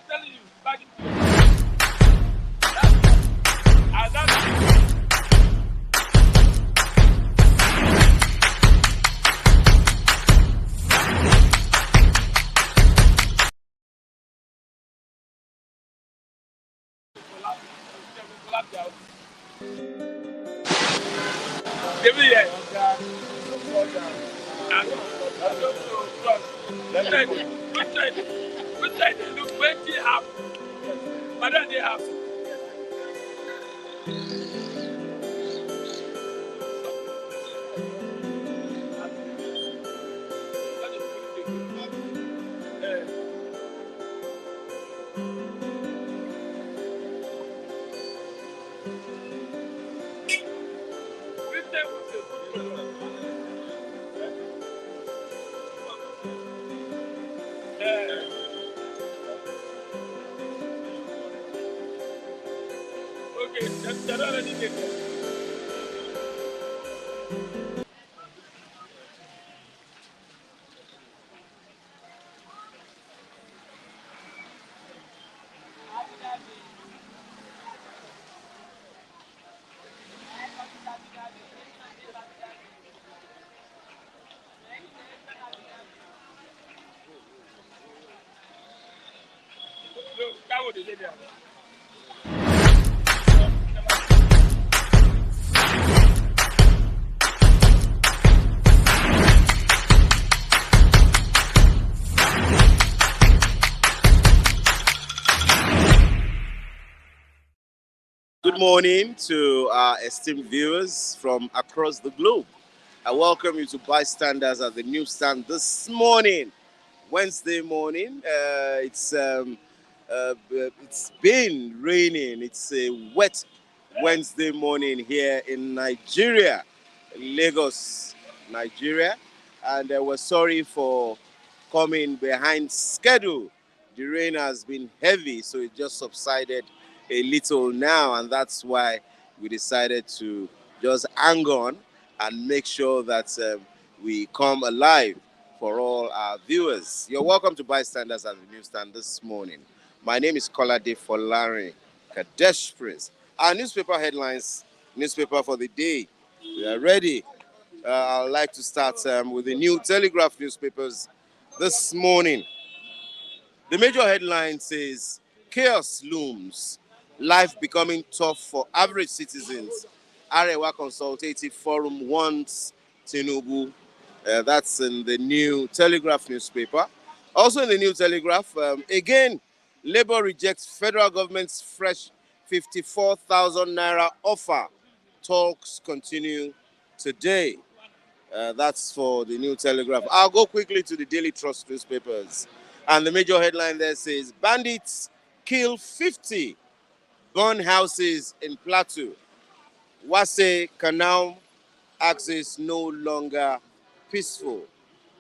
telling you, back in give me here. Which I look when they have, but then they have. Okay, that's already there. Good morning to our esteemed viewers from across the globe. I welcome you to Bystanders at the newsstand this morning, Wednesday morning. It's been raining. It's a wet Wednesday morning here in Nigeria, Lagos, Nigeria, and we're sorry for coming behind schedule. The rain has been heavy, so it just subsided a little now, and that's why we decided to just hang on and make sure that we come alive for all our viewers. You're welcome to Bystanders at the newsstand this morning. My name is Kolade Folari Kadesh Prince. Our newspaper headlines, newspaper for the day. We are ready. I'd like to start with the New Telegraph newspapers this morning. The major headline says, chaos looms, life becoming tough for average citizens. Arewa Consultative Forum wants Tinubu. That's in the New Telegraph newspaper. Also in the New Telegraph, again, Labour rejects federal government's fresh 54,000 naira offer. Talks continue today. That's for the New Telegraph. I'll go quickly to the Daily Trust newspapers. And the major headline there says, bandits kill 50, burn houses in Plateau. Wase Canal axis no longer peaceful.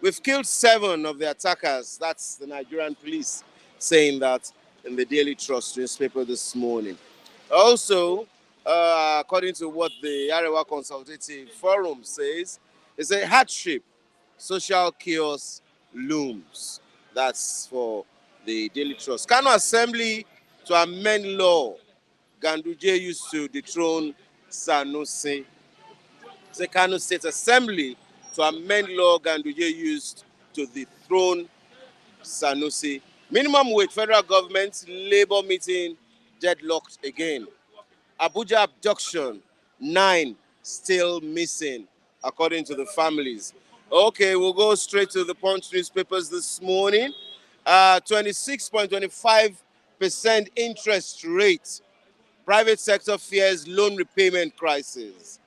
We've killed 7 of the attackers. That's the Nigerian police saying that in the Daily Trust newspaper this morning. Also, according to what the Arewa Consultative Forum says, it's a hardship. Social chaos looms. That's for the Daily Trust. Kano Assembly to amend law. Ganduje used to dethrone Sanusi. The Kano State Assembly to amend law Ganduje used to dethrone Sanusi. Minimum wage, federal government, labor meeting deadlocked again. Abuja abduction, 9 still missing, according to the families. Okay, we'll go straight to the Punch newspapers this morning. 26.25% interest rate. Private sector fears loan repayment crisis.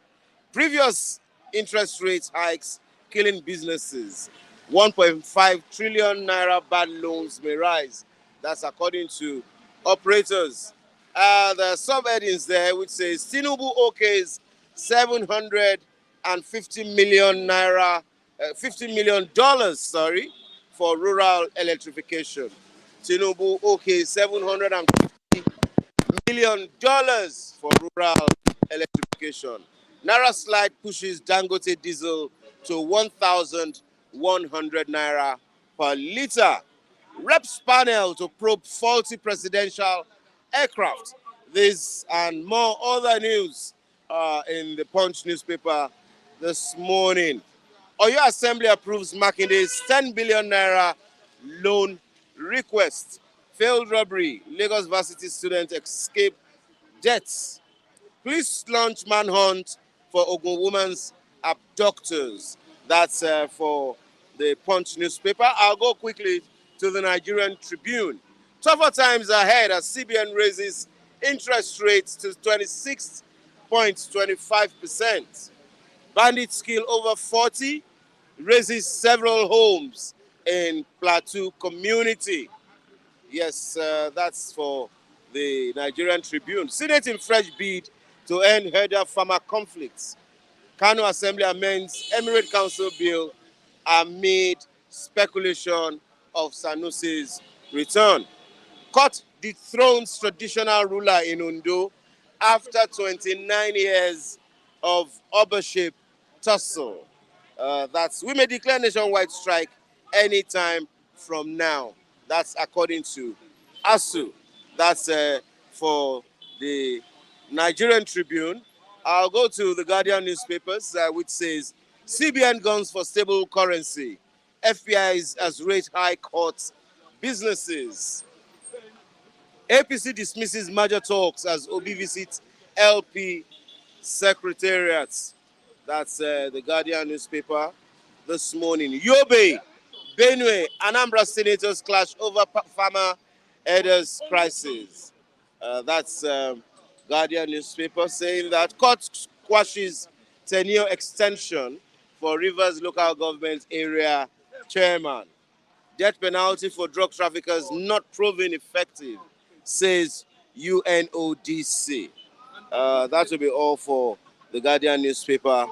Previous interest rate hikes killing businesses. 1.5 trillion naira bad loans may rise. That's according to operators. The subheadings there, which says Tinubu okays 750 million naira, $50 million, for rural electrification. Tinubu, okay, $750 million for rural electrification. Naira slide pushes Dangote diesel to 1,100 naira per litre. Reps panel to probe faulty presidential aircraft. This and more other news in the Punch newspaper this morning. Oyo Assembly approves Makinde's 10 billion naira loan request. Failed robbery. Lagos Varsity student escape deaths. Police launch manhunt for Ogun woman's abductors. That's for the Punch newspaper. I'll go quickly to the Nigerian Tribune. Tougher times ahead as CBN raises interest rates to 26.25%. Bandits kill over 40, raises several homes in Plateau community. Yes, that's for the Nigerian Tribune. Senate in fresh bid to end herder farmer conflicts. Kano Assembly amends Emirate Council bill amid speculation of Sanusi's return. Court dethrones traditional ruler in Ondo after 29 years of Obership tussle. We may declare nationwide strike anytime from now. That's according to ASU. That's for the Nigerian Tribune. I'll go to the Guardian newspapers, which says CBN guns for stable currency. FBI has rate high court businesses. APC dismisses major talks as Obi visits LP secretariats. That's the Guardian newspaper this morning. Yobe, Benue, Anambra senators clash over farmer herders crisis. That's Guardian newspaper saying that court quashes tenure extension for Rivers local government area chairman. Death penalty for drug traffickers not proven effective, says UNODC. That will be all for the Guardian newspaper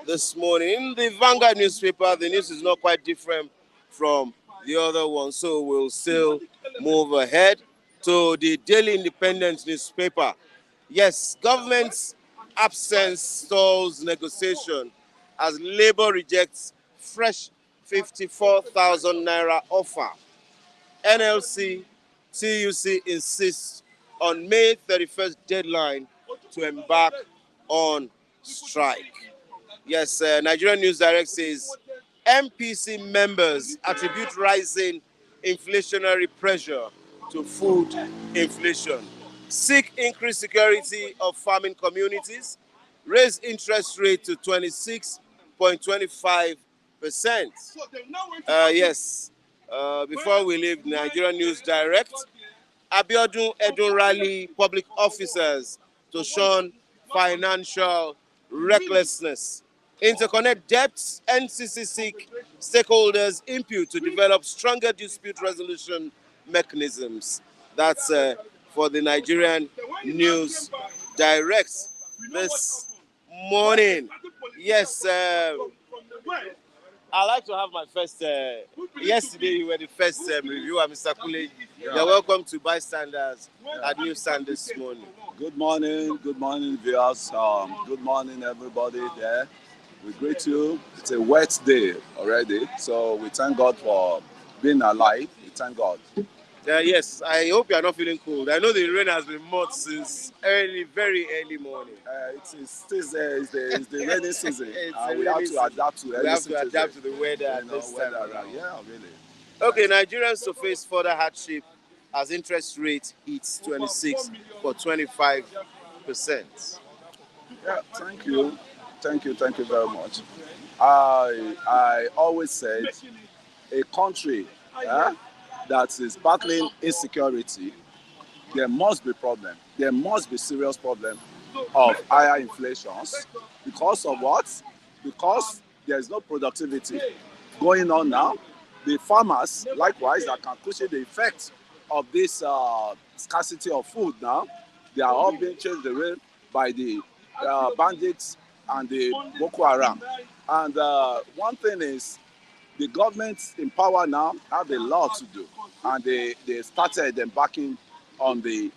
this morning. In the Vanguard newspaper, the news is not quite different from the other one, so we'll still move ahead to the Daily Independent newspaper. Yes, government's absence stalls negotiation as Labour rejects fresh 54,000 naira offer. NLC, TUC insists on May 31st deadline to embark on strike. Yes, Nigerian News Direct says MPC members attribute rising inflationary pressure to food inflation. Seek increased security of farming communities. Raise interest rate to 26.25%. Yes, before we leave Nigerian News Direct, Abiodun Edun rally public officers to shun financial recklessness. Interconnect debts, NCC seek stakeholders' input to develop stronger dispute resolution mechanisms. That's for the Nigerian News Direct this morning. Yes, I like to have my first. Yesterday, you were the first reviewer, Mr. Kule. You're welcome to Bystanders at Newsstand this morning. Good morning, viewers. Good morning, everybody there. We greet you. It's a wet day already, so we thank God for being alive. We thank God. Yes, I hope you are not feeling cold. I know the rain has been mud since very early morning. It's the rainy season. We have to adapt to the weather at this time around. Yeah, really. Okay, Nigerians to face further hardship as interest rate hits 26 for 25%. Yeah, thank you very much. I always said a country that is battling insecurity, there must be problem. There must be serious problem of higher inflations. Because of what? Because there is no productivity going on now. The farmers, likewise, that can cushion the effect of this scarcity of food now, they are all being chased away by the bandits and the Boko Haram. And one thing is, The government in power now have a lot to do, and they started embarking on the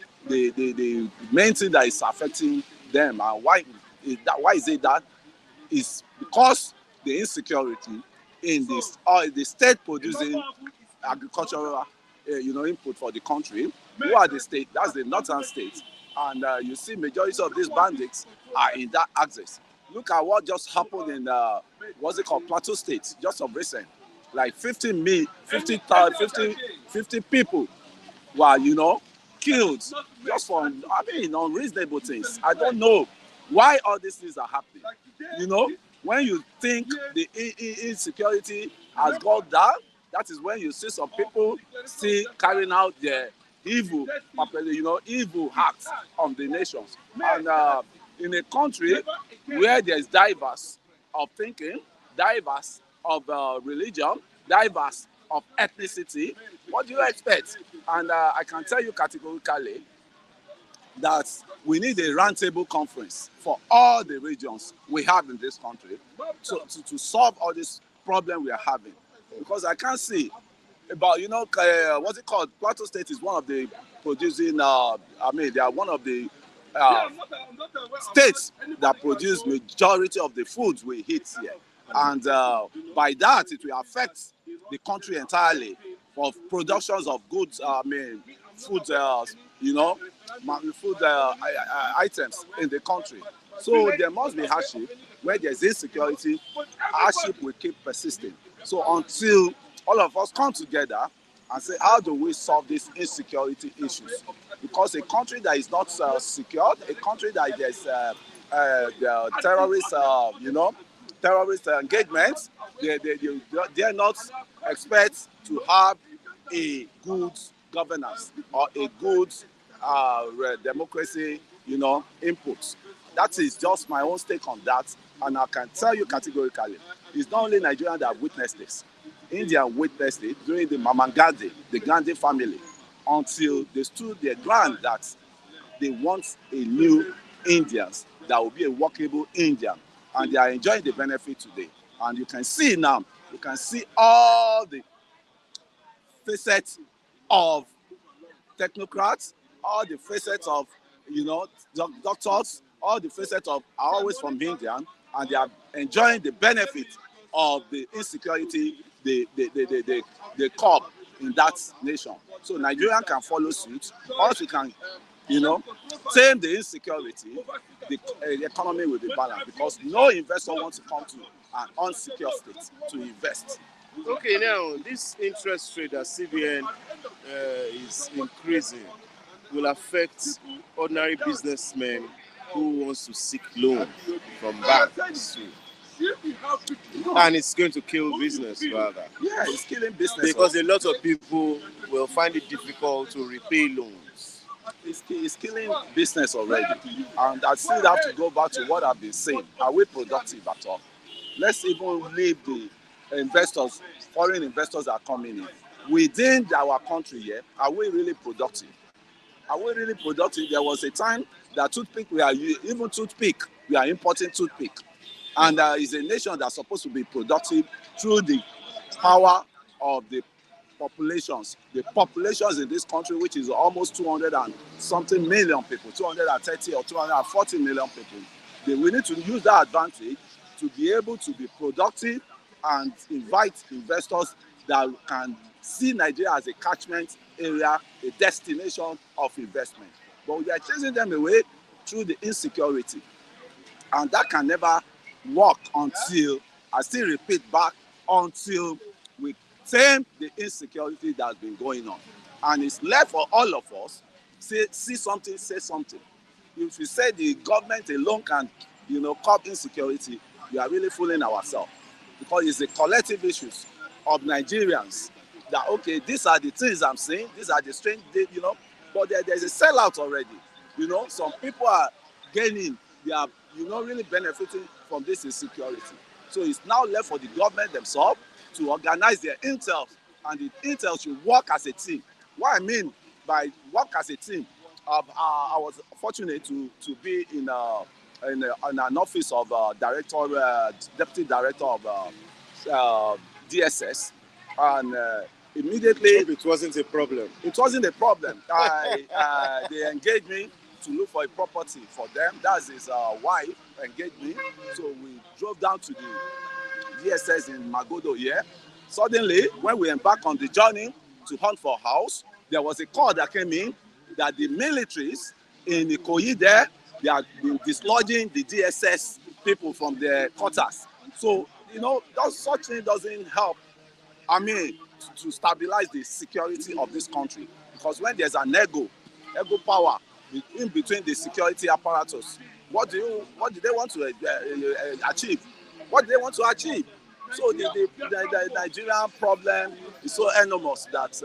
main thing that is affecting them. And why is it that? Is because the insecurity in this the state producing agricultural input for the country. Who are the state? That's the northern states, and you see majority of these bandits are in that axis. Look at what just happened in what's it called, Plateau State, just of recent. Like 50 people were, killed just for, unreasonable things. I don't know why all these things are happening. When you think the insecurity has gone down, that is when you see some people still carrying out their evil, evil acts on the nations. And in a country where there's diverse of thinking, diverse of religion, diverse of ethnicity, what do you expect? And I can tell you categorically that we need a roundtable conference for all the regions we have in this country to solve all this problem we are having. Because I can't see about, what's it called? Plateau State is one of the producing, they are one of the states that produce majority of the foods we eat here. And by that, it will affect the country entirely of productions of goods, food, food items in the country. So there must be hardship. Where there's insecurity, hardship will keep persisting. So until all of us come together and say, how do we solve these insecurity issues? Because a country that is not secured, a country that there's terrorist engagements, they are not expect to have a good governance or a good democracy, input. That is just my own stake on that, and I can tell you categorically, it's not only Nigeria that witnessed this. India witnessed it during the Mama Gandhi, the Gandhi family, until they stood their ground that they want a new Indians that will be a workable Indian, and they are enjoying the benefit today. And you can see now, you can see all the facets of technocrats, all the facets of, doctors, all the facets of are always from India, and they are enjoying the benefit of the insecurity they curb in that nation. So Nigerian can follow suit, or we can, tame the insecurity, the economy will be balanced, because no investor wants to come to an unsecure state to invest. Okay, now this interest rate that CBN is increasing will affect ordinary businessmen who wants to seek loan from banks too. And it's going to kill business rather. Yeah, it's killing business. Because a lot of people will find it difficult to repay loans. It's killing business already. And I still have to go back to what I've been saying. Are we productive at all? Let's even leave the investors, foreign investors are coming in. Within our country here, are we really productive? Are we really productive? There was a time that we are importing toothpick. And it's a nation that's supposed to be productive through the power of the populations. The populations in this country, which is almost 200 and something million people, 230 or 240 million people, we need to use that advantage to be able to be productive and invite investors that can see Nigeria as a catchment area, a destination of investment. But we are chasing them away through the insecurity. And that can never work until, I still repeat back, until we tame the insecurity that's been going on. And it's left for all of us, see something, say something. If you say the government alone can, curb insecurity, we are really fooling ourselves. Because it's the collective issues of Nigerians that, okay, these are the things I'm saying, these are the strange, but there's a sellout already. Some people are gaining, they are, really benefiting from this insecurity. So it's now left for the government themselves to organize their intel, and the intel should work as a team. What I mean by work as a team, I was fortunate to be in an office of deputy director of DSS, and immediately It wasn't a problem. it wasn't a problem. They engaged me to look for a property for them. That's his wife engaged me. So we drove down to the DSS in Magodo here. Suddenly, when we embarked on the journey to hunt for a house, there was a call that came in that the militaries in Ikoyi there, they are dislodging the DSS people from their quarters. So, such thing doesn't help, to stabilize the security of this country. Because when there's an ego power in between the security apparatus, what do they want to achieve? What do they want to achieve? So the Nigerian problem is so enormous that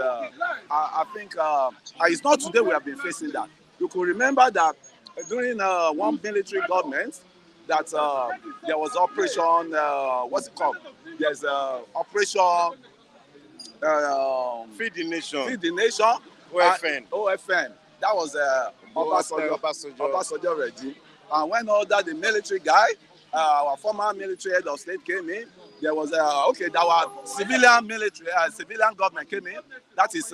I think it's not today we have been facing that. You could remember that during one military government that there was operation, what's it called? There's operation Feed the Nation. Feed the Nation. OFN. OFN. That was Obasanjo regime. And when the military guy, our former military head of state came in, there was our civilian government came in. That is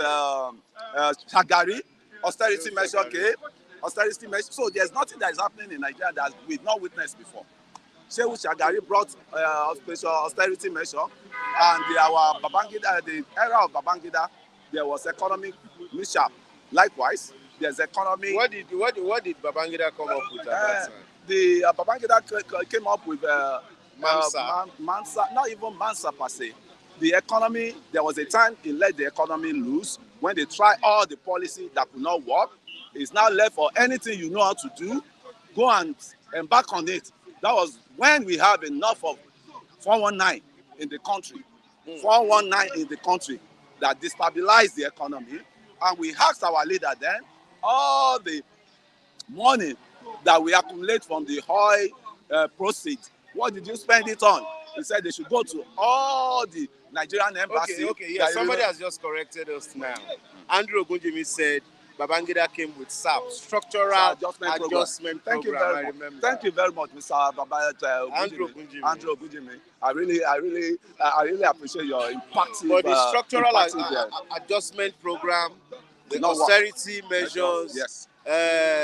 Shagari, austerity measure came. Austerity measure. So there's nothing that is happening in Nigeria that we've not witnessed before. Shehu Shagari brought austerity measure, and the era of Babangida, there was economic mishap. Likewise, there's economic. What did Babangida come up with at that time? The Babangida came up with Mansa. Not even Mansa per se. The economy, there was a time he let the economy loose when they tried all the policy that could not work. It's now left for anything you know how to do, go and embark on it. That was when we have enough of 419 in the country. 419 in the country that destabilized the economy. And we asked our leader then, all the money that we accumulate from the oil proceeds, what did you spend it on? He said they should go to all the Nigerian embassy. Okay, yeah, somebody has just corrected us now. Andrew Ogunjimi said Babangida came with SAP, Structural Adjustment Thank you Program. very much. Thank you very much, Mr. Andrew Ogunjimi. Andrew Ogunjimi. I really appreciate your impactful. But the Structural Adjustment Program, the austerity measures, yes.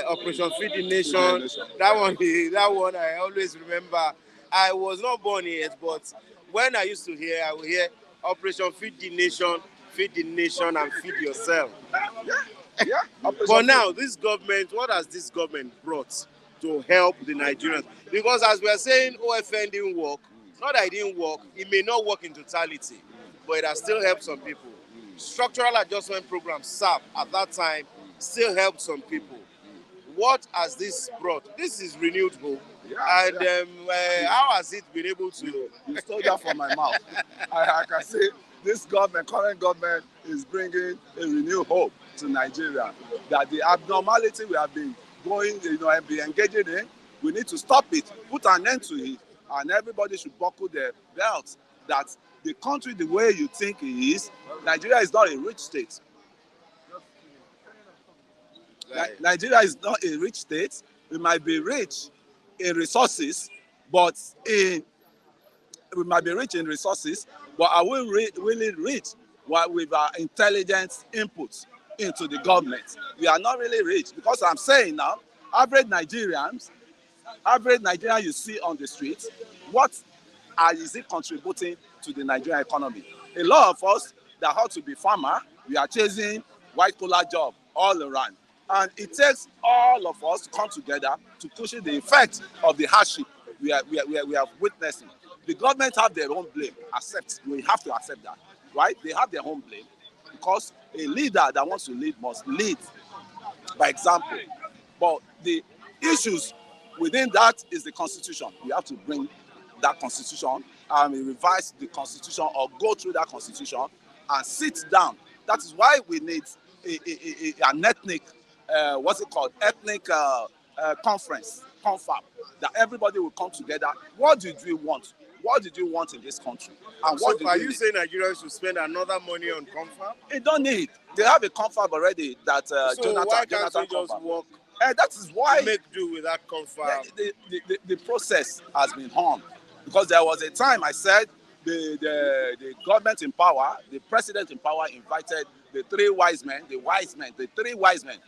Operation Feed the Nation, that one I always remember. I was not born yet, but when I used to hear, I would hear Operation Feed the Nation, and feed yourself. Yeah. But now, this government, what has this government brought to help the Nigerians? Because as we are saying, OFN didn't work. Not that it didn't work, it may not work in totality, but it has still helped some people. Structural Adjustment Program, SAP, at that time, still helped some people. What has this brought? This is renewed hope. How has it been able to? You stole that from my mouth. I can say this current government is bringing a renewed hope to Nigeria. That the abnormality we have been going, and be engaging in, we need to stop it, put an end to it, and everybody should buckle their belts. That the country, the way you think it is, Nigeria is not a rich state. Right. Nigeria is not a rich state. We might be rich in resources, but are we really rich with our intelligence inputs into the government? We are not really rich, because I'm saying now, average Nigerian you see on the streets, is it contributing to the Nigerian economy? A lot of us that ought to be farmer, we are chasing white collar job all around. And it takes all of us to come together to cushion the effect of the hardship we are witnessing. The government have their own blame. We have to accept that, right? They have their own blame, because a leader that wants to lead must lead by example. But the issues within that is the constitution. We have to bring that constitution and revise the constitution, or go through that constitution and sit down. That is why we need an ethnic conference, confab, that everybody will come together. What did we want? What did you want in this country? And what are you saying Nigerians should spend another money on confab? They don't need. They have a confab already that why can't we just work? That is why make do with that confab. The process has been on, because there was a time I said the government in power, the president in power invited the three wise men, the three wise men.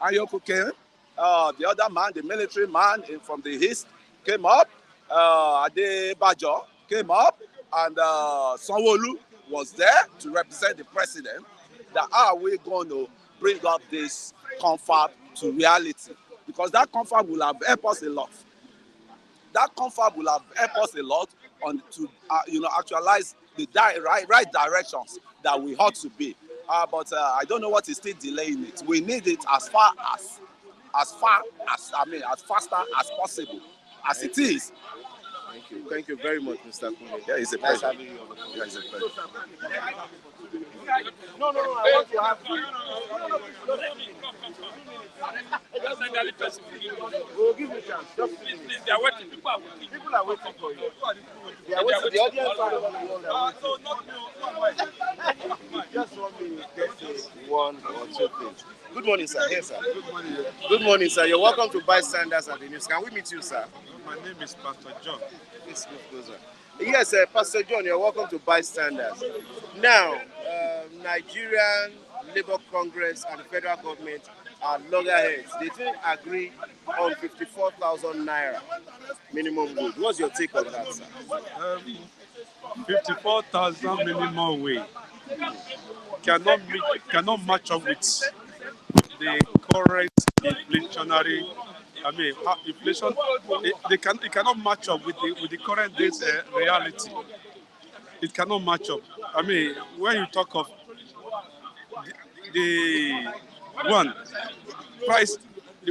Ayaku came. The other man, the military man from the east, came up. Adebajo came up, and Sanwo-Olu was there to represent the president. That are we going to bring up this confab to reality? Because that confab will have helped us a lot. That confab will have helped us a lot on to actualize the right directions that we ought to be. But I don't know what is still delaying it. We need it as faster as possible, as it is. Thank you very much, Mr. Kunle. Yeah, it's a pleasure. Yeah, it's a pleasure. No, I want to have you. We'll give you a chance. Please, they are waiting. People are waiting for you. They are waiting. The audience are waiting. Just want me to get one or two things. Good morning, sir. Yes, sir. Good morning. Good morning, sir. You're welcome to Bystanders at the news. Can we meet you, sir? My name is Pastor John. Please move closer. Yes, Pastor John, you're welcome to Bystanders. Now, Nigerian Labour Congress and the federal government are loggerheads. They didn't agree on 54,000 naira minimum wage. What's your take on that, sir? 54,000 minimum wage cannot match up with the current inflationary. Inflation. It cannot match up with the current day's reality. It cannot match up. When you talk of the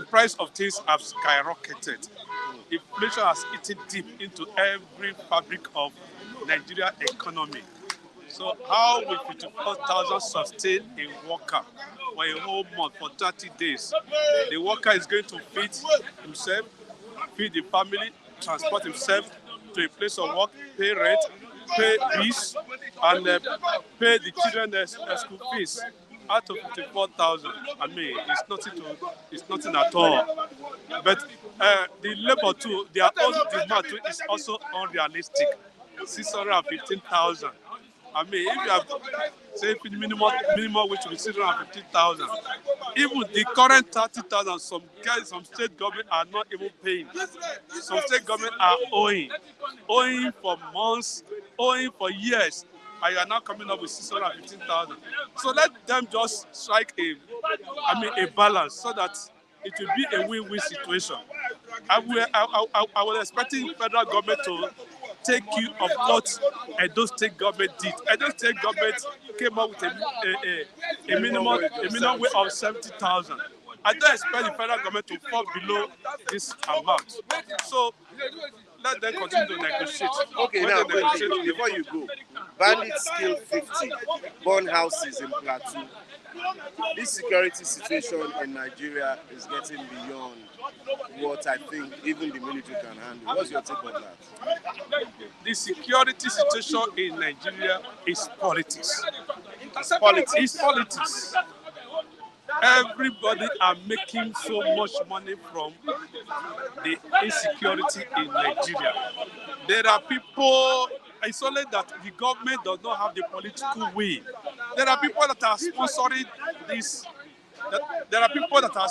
price of things have skyrocketed. Inflation has eaten deep into every fabric of Nigeria economy. So how will 54,000 sustain a worker for a whole month, for 30 days? The worker is going to feed himself, feed the family, transport himself to a place of work, pay rent, pay fees, and pay the children's school fees. Out of 54,000, it's nothing at all. But the labor too, their own demand too is also unrealistic. 615,000. If you have say minimum wage to be 615,000, even the current 30,000, some state government are not even paying. Some state government are owing for months, owing for years, and you are now coming up with 615,000. So let them just strike a balance so that it will be a win-win situation. I was expecting federal government to take you of what Edo State government did. Edo State government came up with a minimum wage of 70,000. I don't expect the federal government to fall below this amount. So let them continue to negotiate. Okay, now before you go, bandits kill 50, burn houses in Plateau. This security situation in Nigeria is getting beyond what I think even the military can handle. What's your take on that? The security situation in Nigeria is politics. It's politics. Everybody are making so much money from the insecurity in Nigeria. There are people, it's only that the government does not have the political will. There are people that are sponsoring this. There are people that are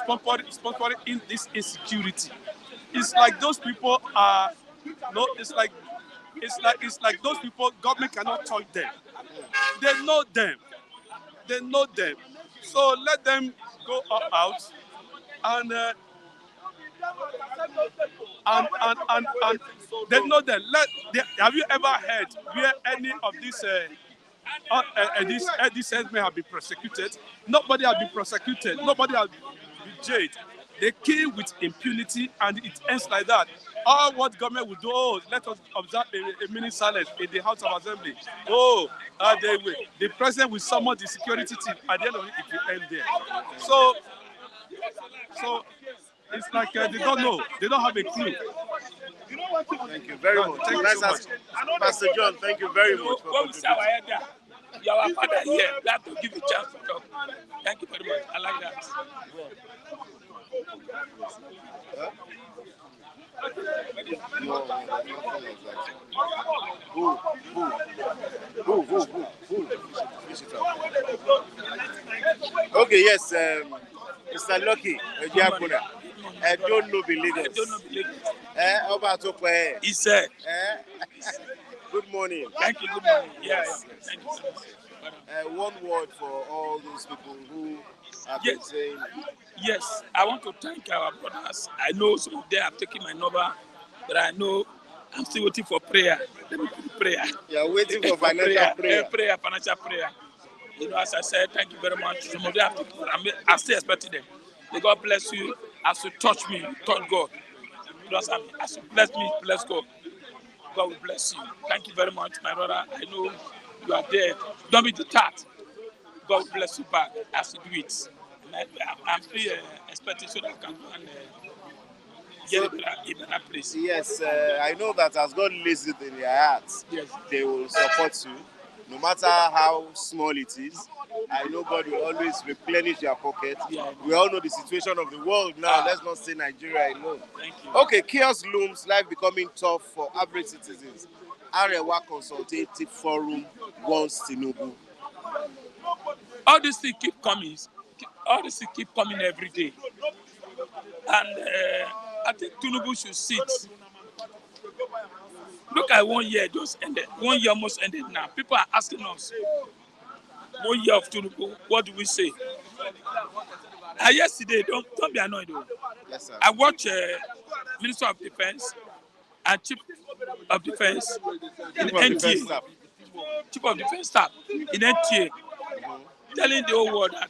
sponsoring in this insecurity. It's like those people are no. It's like those people. Government cannot touch them. They know them. So let them go out and they know them. Have you ever heard where any of these may have been prosecuted? Nobody has been prosecuted. Nobody has been jailed. They kill with impunity, and it ends like that. All what government will do, let us observe a minute silence in the House of Assembly. The president will summon the security team. At the end of it, it will end there. So it's like they don't know. They don't have a clue. Thank you very much. Thank you so much. Pastor John, thank you very much for contributing. You are our father here. We have to give you a chance to talk. Thank you very much. I like that. No, there's nothing like that. Who? Who? Fish it out. Okay, yes, Mr. Lucky, Ejiakuna. I don't know the I don't know Lagos. the Lagos. Oba Tope. He said, Good morning. thank you, good morning. Yes. Thank you so much. One word for all those people who have been Yes. saying, Yes, I want to thank our brothers. I know some of them have taken my number, but I know I'm still waiting for prayer. Let me put prayer. you are waiting for financial prayer. Financial prayer. You know, as I said, thank you very much. Some of them have taken, I'm still expecting them. May God bless you. As you touch me, touch God. As you bless me, bless God. God will bless you. Thank you very much, my brother. I know you are there. Don't be deterred. God will bless you back as you do it. And I'm still expecting so that I can go and get So, a better place. yes, I know that as God lays it in their hearts, Yes. they will support you, no matter how small it is. I know God will always replenish your pocket. Yeah, We all know the situation of the world now. Let's not say Nigeria alone. Thank you. Okay, chaos looms, life becoming tough for average citizens. Arewa Consultative Forum wants Tinubu. All these things keep coming. All these things keep coming every day. And I think Tinubu should sit. Look at 1 year just ended. 1 year almost ended now. People are asking us, 1 year of Tinubu, what do we say? Yesterday, don't be annoyed though. Yes, sir. I watched Minister of Defense and Chief of Defense in Chief of Defense NTA. Staff. Chief of Defense Staff in NTA telling the whole world that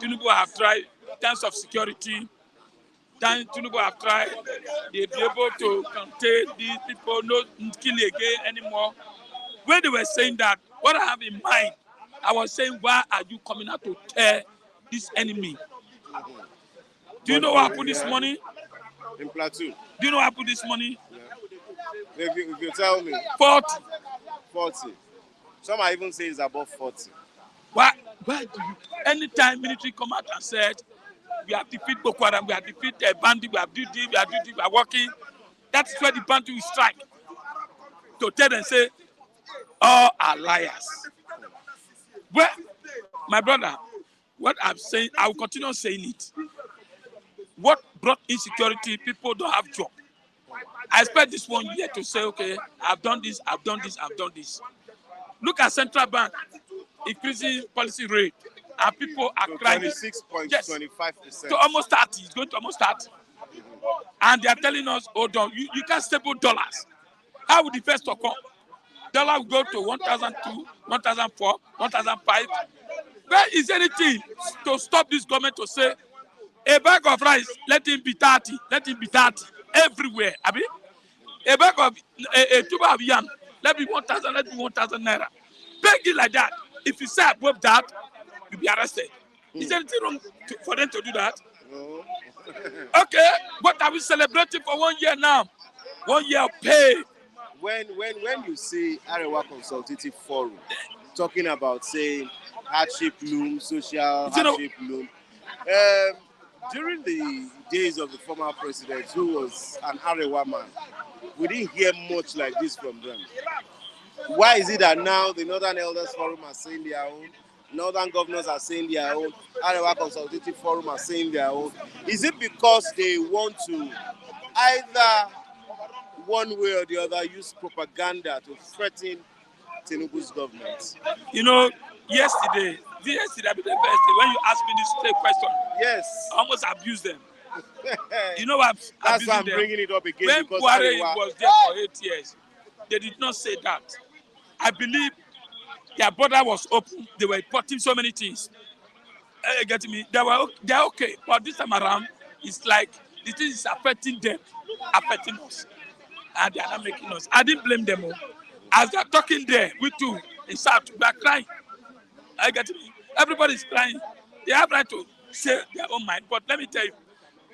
Tinubu have tried terms of security. Then Tinubu have tried. They'll be able to contain these people, not kill again anymore. When they were saying that, what I have in mind, I was saying, why are you coming out to tear this enemy? Do you know what happened this morning? In platoon. Do you know what happened this morning? Yeah. If you tell me 40. 40, some are even saying it's above 40. Why do you? Anytime military come out and said, we have defeated Boko Haram, we have defeated bandit, we have did this, we have did this, we are working. That's where the bandit will strike. To tell them, say, all are liars. Well, my brother, what I'm saying, I will continue saying it. What brought insecurity? People don't have job. I expect this 1 year to say, okay, I've done this, I've done this, I've done this. Look at Central Bank increasing policy rate, and people are crying. 26.25%. Yes, to almost 30. It's going to almost 30. And they are telling us, hold on, you can't stable dollars. How would the first come? Dollar will go to 1,002, 1,004, 1,005. Where is anything to stop this government to say, a bag of rice, let it be 30, let it be 30, everywhere. Abi? A bag of, a tube of yam, let it be 1,000, let it be 1,000 naira. Beg it like that. If you say above that, you'll be arrested. Is there anything wrong for them to do that? No. Okay, what are we celebrating for 1 year now? 1 year of pay. When you see Arewa Consultative Forum talking about saying hardship loom, social hardship loom, during the days of the former president, who was an Arewa man, we didn't hear much like this from them. Why is it that now the Northern Elders Forum are saying their own, Northern governors are saying their own, Arewa Consultative Forum are saying their own? Is it because they want to either one way or the other use propaganda to threaten Tinubu's government? You know, yesterday, be the first day, when you asked me this question, Yes. I almost abused them. You know what? That's why I'm bringing it up again. When Because Buhari Arewa was there for 8 years, they did not say that. I believe their border was open. They were importing so many things. Get me? They're okay. But this time around, it's like the thing is affecting them, affecting us. And they are not making us. I didn't blame them all. As they're talking there, we too, in South, we are crying. I get me? Everybody's crying. They have right to say their own mind. But let me tell you,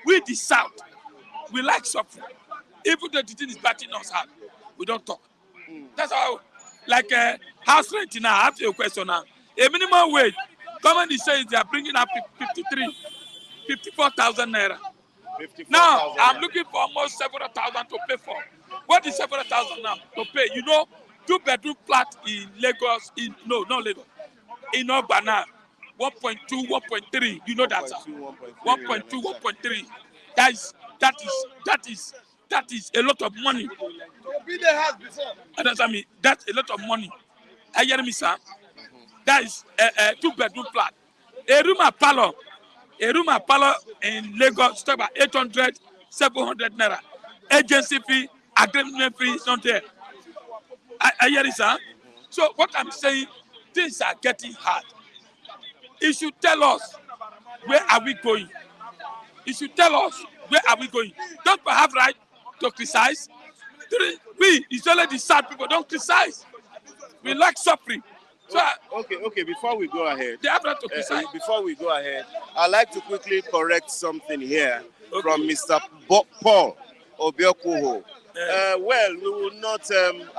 we the South, we like suffering. Even though the thing is batting us hard, we don't talk. That's how, like house rent now, I ask you a question now. A minimum wage, government is saying they are bringing up 54,000 naira. Now 54,000. I'm looking for almost several thousand to pay for. What is several thousand now to pay? You know, 2-bedroom flat in Lagos, not Lagos, in Ogbana, 1.2, 1.3. You know that, sir. 1.2, 1.2, 1.3. That is that is that is that is a lot of money. Understand me? That's a lot of money. I hear me, sir. That is a 2-bedroom flat. A room at Palo in Lagos, talk about 800, 700 naira. Agency fee, agreement fee is not there. I hear it, sir. So what I'm saying, things are getting hard. He should tell us where are we going. He should tell us where are we going. Don't we have right to criticize? We, it's only the sad people, don't criticize. We like suffering. So Okay. Before we go ahead, they have right to criticize. I'd like to quickly correct something here from Mr. Paul Obiokuho. Well, we will not,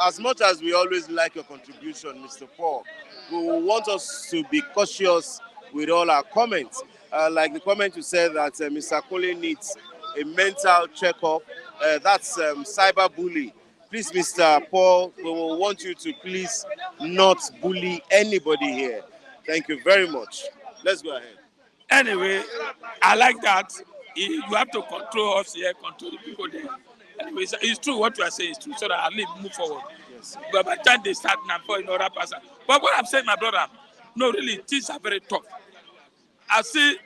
as much as we always like your contribution, Mr. Paul, we will want us to be cautious with all our comments. Like the comment you said that Mr. Kole needs a mental checkup. That's cyberbully. Please, Mr. Paul, we will want you to please not bully anybody here. Thank you very much. Let's go ahead. Anyway, I like that. You have to control us here, control the people there. Anyway, it's true what you are saying is true, so that I'll move forward. Yes. But by the time they start now, for another person. But what I'm saying, my brother, no, really, things are very tough. I see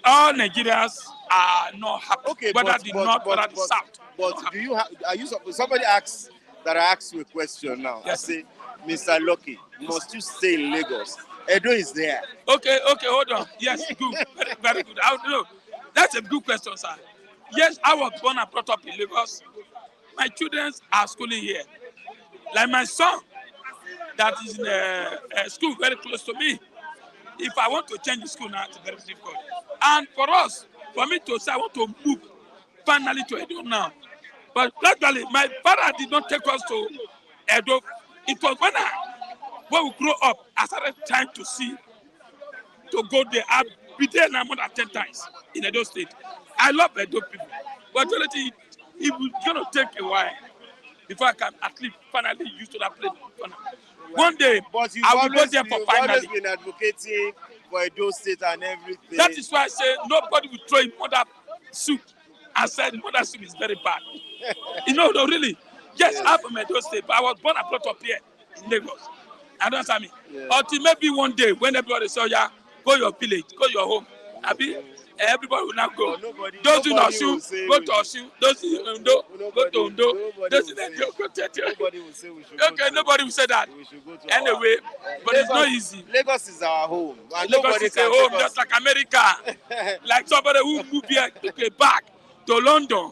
all Nigerians are not happy. Okay, whether the north, whether the south. But do you have? Are you? Somebody asked that I asked you a question now. Yes, I say, Mr. Lucky, must you stay in Lagos? Edo is there. Okay, hold on. Yes, good, very good. I know that's a good question, sir. Yes, I was born and brought up in Lagos. My children are schooling here. Like my son, that is in a school very close to me. If I want to change the school now, it's very difficult. And for me to say I want to move finally to Edo now. But gradually, my father did not take us to Edo. It was when we grew up, I started trying to go there. I've been there now more than 10 times in Edo State. I love Edo people. But reality, it will going to take a while before I can at least finally use to that place. One day, But I will go there for you've finally. always been advocating for Edo State and everything. That is why I say nobody will throw in mother soup. I said mother soup is very bad. No, really. Yes, I'm from Edo State, but I was born and brought up here in Lagos. I don't understand me. Until maybe one day when everybody say, yeah, go your village, go your home. Everybody will now go. Those in Osun, go to Osun. Those in Undo, go to Undo. Those in Edo, go to Edo. Nobody will say we should go Okay, nobody will say that. We should go to Anyway, but it's not easy. Lagos is our home. And Lagos nobody is a can home, take us. just like America. Like somebody who moved here, took a back to London.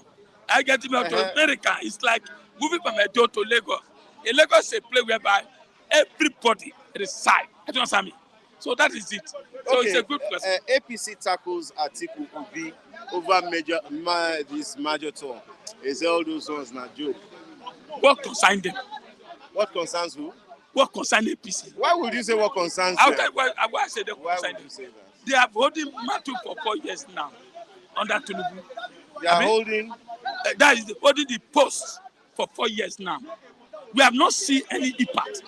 I get him out to America. It's like moving from Edo to Lagos. In Lagos is a place whereby everybody resides. I don't understand me. So that is it. So it's a good question. APC tackles Atiku Obi over this major tour. Is all those ones not joke? What concerns them? What concerns who? What concerns APC? Why would you say what concerns I'll them? tell you why I say that Why concerns would them. you say that? They have holding Matu for 4 years now under Tinubu. They are holding. That is holding the post for 4 years now. We have not seen any impact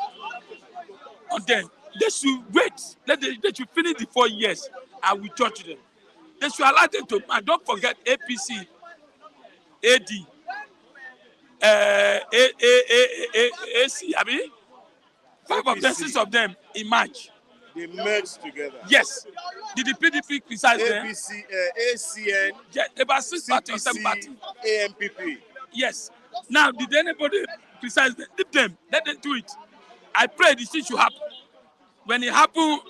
on them. They should wait. They should finish the 4 years and we judge them. They should allow them to. And don't forget APC, AD, AC. I mean, 5 of them, 6 of them in March. They merged together. Yes. Did the PDP criticize them? APC, ACN, Yes, about 6 parties, 7 parties. AMPP. Yes. Now, did anybody criticize them? Leave them. Let them do it. I pray this thing should happen. When it happens,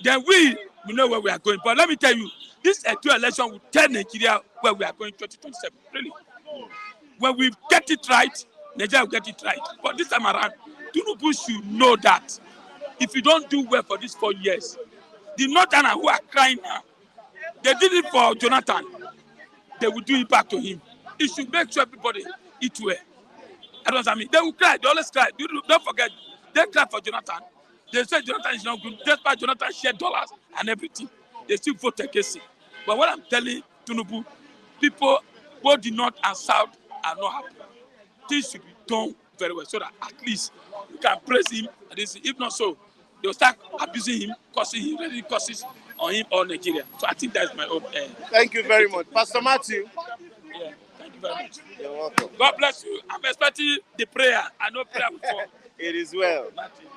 then we know where we are going. But let me tell you, this election will tell Nigeria where we are going 2027. Really. When we get it right, Nigeria will get it right. But this time around, Tinubu should know that if you don't do well for these 4 years, the Northerners who are crying now, they did it for Jonathan. They will do it back to him. He should make sure everybody eat well. I don't understand me. They will cry. They always cry. Don't forget, they cry for Jonathan. They say Jonathan is not good. Despite Jonathan shared dollars and everything, they still vote against him. But what I'm telling Tinubu, people, both the north and south, are not happy. Things should be done very well so that at least you can praise him. And if not so, they'll start abusing him, causing him, really causes on him or Nigeria. So I think that's my own. Thank you very much. Pastor Matthew. Yeah, thank you very much. You're welcome. God bless you. I'm expecting the prayer. I know prayer before. It is well. Matthew.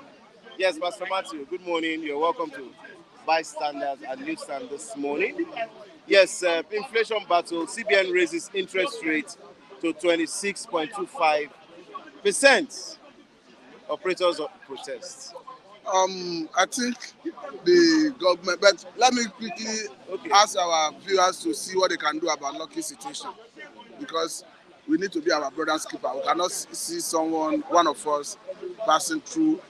Yes, Pastor Matthew, good morning. You're welcome to Bystanders and Newsstand this morning. Yes, inflation battle. CBN raises interest rate to 26.25%. Operators protest. I think the government, but let me quickly ask our viewers to see what they can do about Lucky's situation, because we need to be our brother's keeper. We cannot see one of us, passing through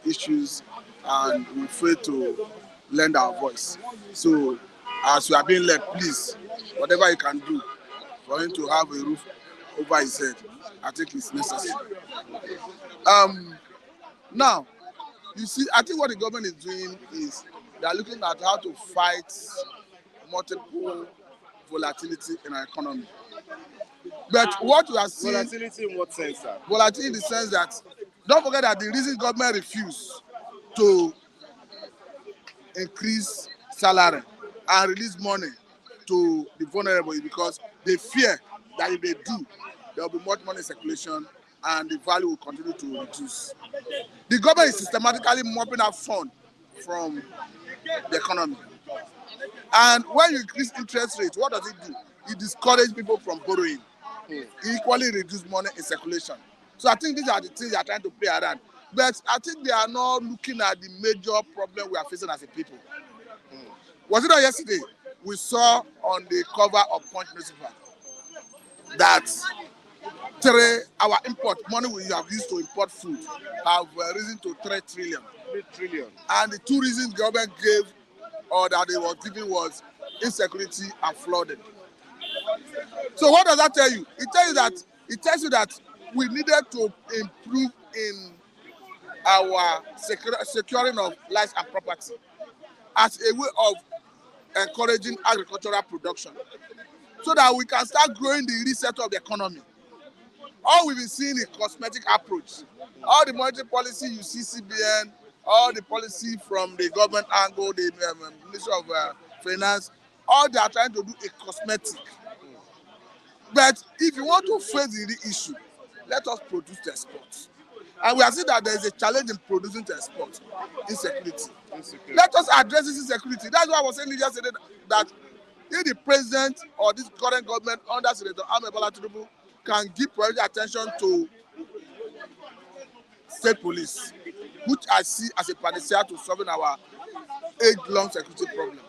issues and we fail to lend our voice. So, as we are being led, please, whatever you can do for him to have a roof over his head, I think it's necessary. Now, you see, I think what the government is doing is they are looking at how to fight multiple volatility in our economy. But what we are seeing... Volatility in what sense, sir? Volatility in the sense that, don't forget that the reason government refused to increase salary and release money to the vulnerable is because they fear that if they do, there will be much money in circulation and the value will continue to reduce. The government is systematically mopping up funds from the economy. And when you increase interest rates, what does it do? It discourages people from borrowing. It equally reduces money in circulation. So I think these are the things they are trying to play around. But I think they are not looking at the major problem we are facing as a people. Was it not yesterday? We saw on the cover of Punch newspaper that our import money we have used to import food have risen to 3 trillion. 3 trillion. And the two reasons government gave or that they were giving was insecurity and flooding. So what does that tell you? It tells you that we needed to improve in our securing of lives and property as a way of encouraging agricultural production so that we can start growing the reset of the economy. All we've been seeing is cosmetic approach. All the monetary policy you see CBN, all the policy from the government angle, the Ministry of Finance, all they are trying to do is cosmetic. But if you want to face the issue, let us produce the exports. And we are seeing that there is a challenge in producing the export, insecurity. Let us address this insecurity. That's why I was saying yesterday that if the president or this current government under Senator Ahmed Bola Tinubu can give priority attention to state police, which I see as a panacea to solving our age-long security problem,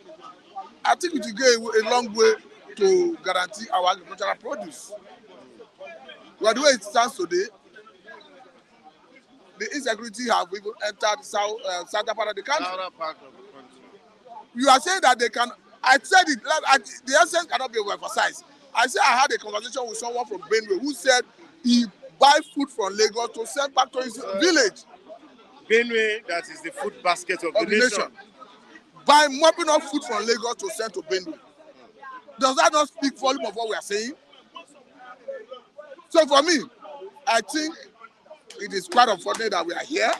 I think it will go a long way to guarantee our agricultural produce. But the way it stands today, the insecurity have even entered southern part of the country. You are saying that they can. I said it. The essence cannot be overemphasized. I said I had a conversation with someone from Benue who said he buy food from Lagos to send back to his village. Benue, that is the food basket of the nation. By mopping up food from Lagos to send to Benue. Does that not speak volume of what we are saying? So for me, I think it is quite unfortunate that we are here,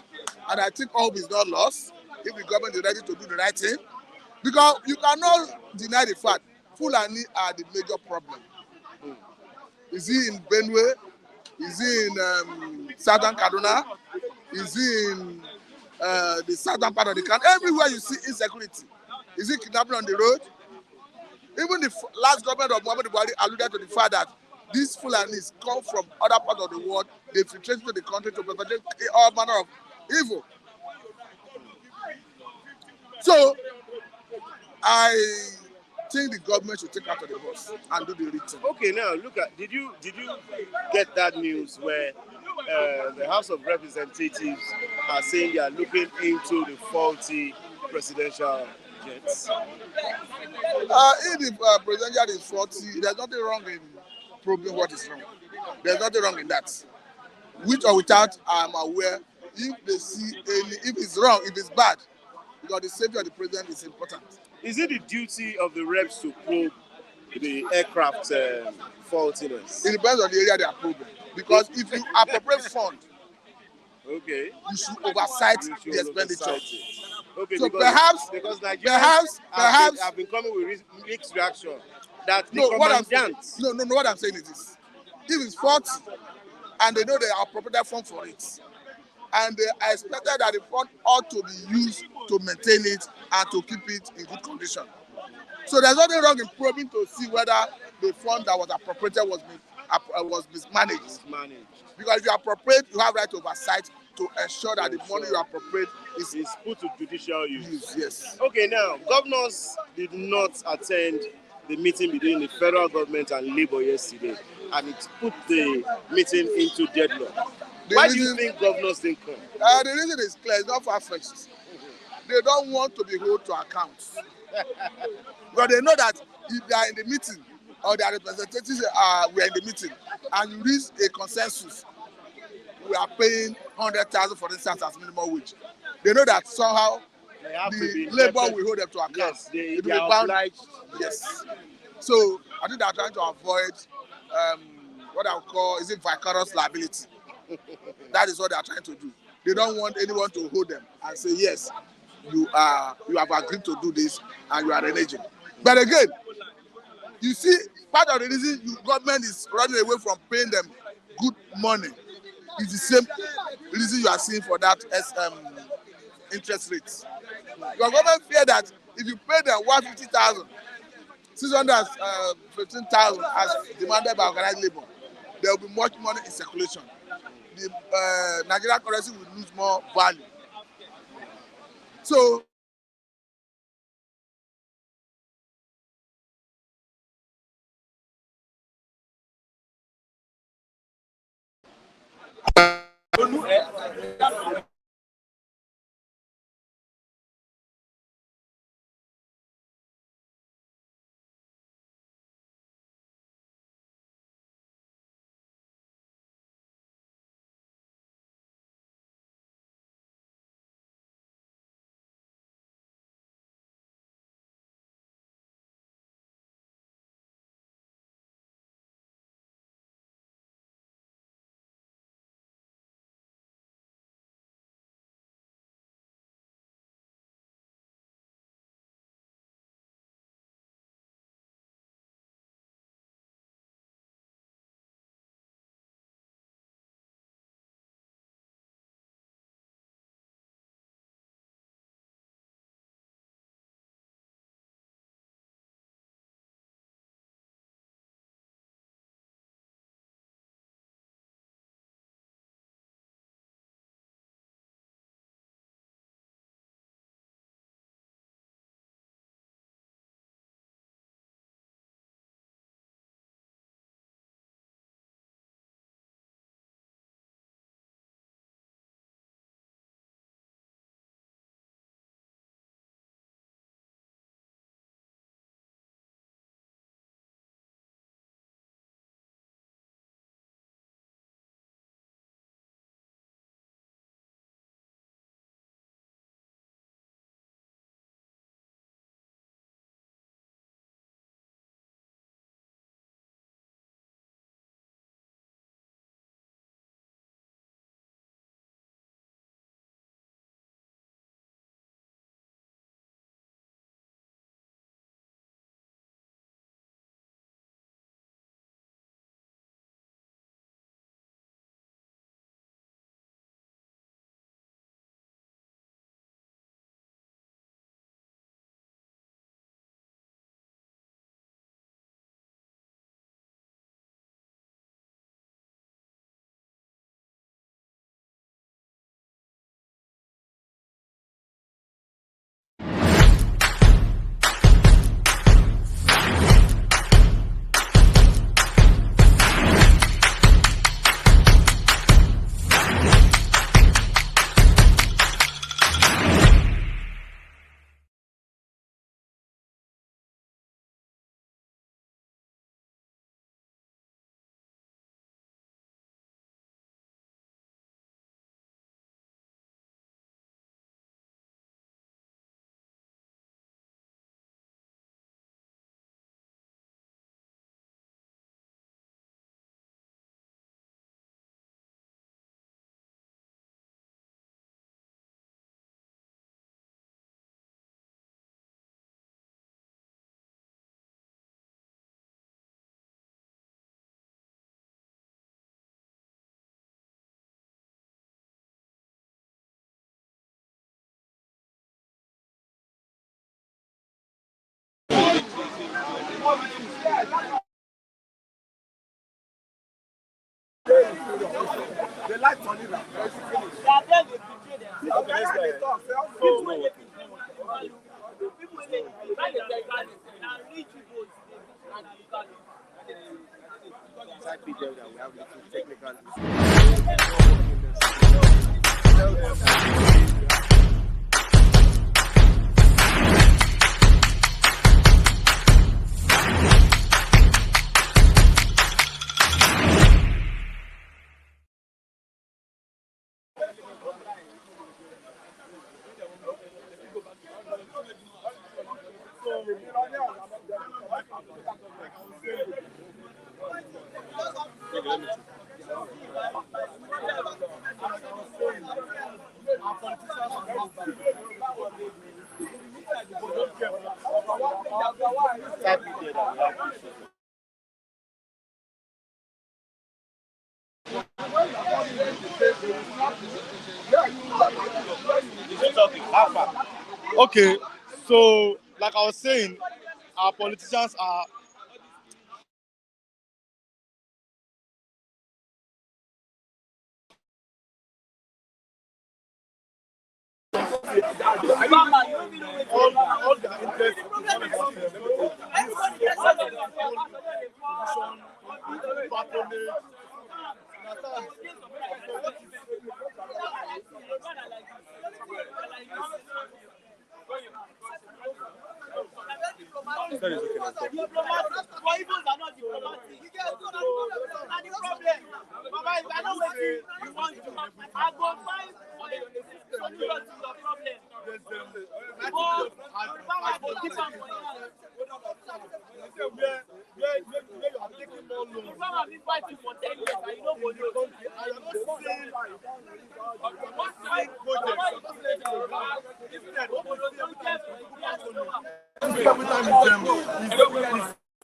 and I think hope is not lost if the government is ready to do the right thing. Because you cannot deny the fact Fulani are the major problem. Is he in Benue? Is he in southern Kaduna? Is he in the southern part of the country? Everywhere you see insecurity. Is he kidnapping on the road? Even the last government of Muhammadu Buhari alluded to the fact that these Fulanis come from other parts of the world. They infiltrate into the country to perpetrate all manner of evil. So, I think the government should take out of the bus and do the return. Okay, now look at. Did you get that news where the House of Representatives are saying they are looking into the faulty presidential jets? If the presidential jet is faulty, there's nothing wrong in proving what is wrong. There's nothing wrong in that. With or without, I'm aware. If they see if it's wrong, if it's bad, because the safety of the president is important. Is it the duty of the reps to probe the aircraft faultiness? It depends on the area they are probing. Because if you appropriate fund, Okay. you should oversight You the should expenditure. oversight it. Okay, So because Nigerians have been coming with mixed reaction that the no, commandant. what I'm saying is this: if it's 40 and they know they are appropriated fund for it, and they are expected that the fund ought to be used to maintain it and to keep it in good condition. So there's nothing wrong in probing to see whether the fund that was appropriated was mismanaged. Because if you appropriate, you have right to oversight to ensure that the money you appropriate is put to judicial use. Yes. Okay, now governors did not attend the meeting between the federal government and Labour yesterday, and it put the meeting into deadlock. Why do you think governors didn't come? The reason is clear. It's not far-fetched. They don't want to be held to account. Because they know that if they are in the meeting or their representatives were in the meeting and you reach a consensus, we are paying 100,000 for instance as minimum wage. They know that somehow the labor will hold them to account. Yes, they are obliged. Yes. So I think they are trying to avoid what I would call vicarious liability. That is what they are trying to do. They don't want anyone to hold them and say yes, you have agreed to do this and you are reneging. But again, you see, part of the reason government is running away from paying them good money is the same reason you are seeing for that interest rates. Your government fear that if you pay them 150,000, 615,000 as demanded by organized labor, there will be much money in circulation. The Nigerian currency will lose more value. So They like money now. Okay, so like I was saying, our politicians are all their interests is all about patronage.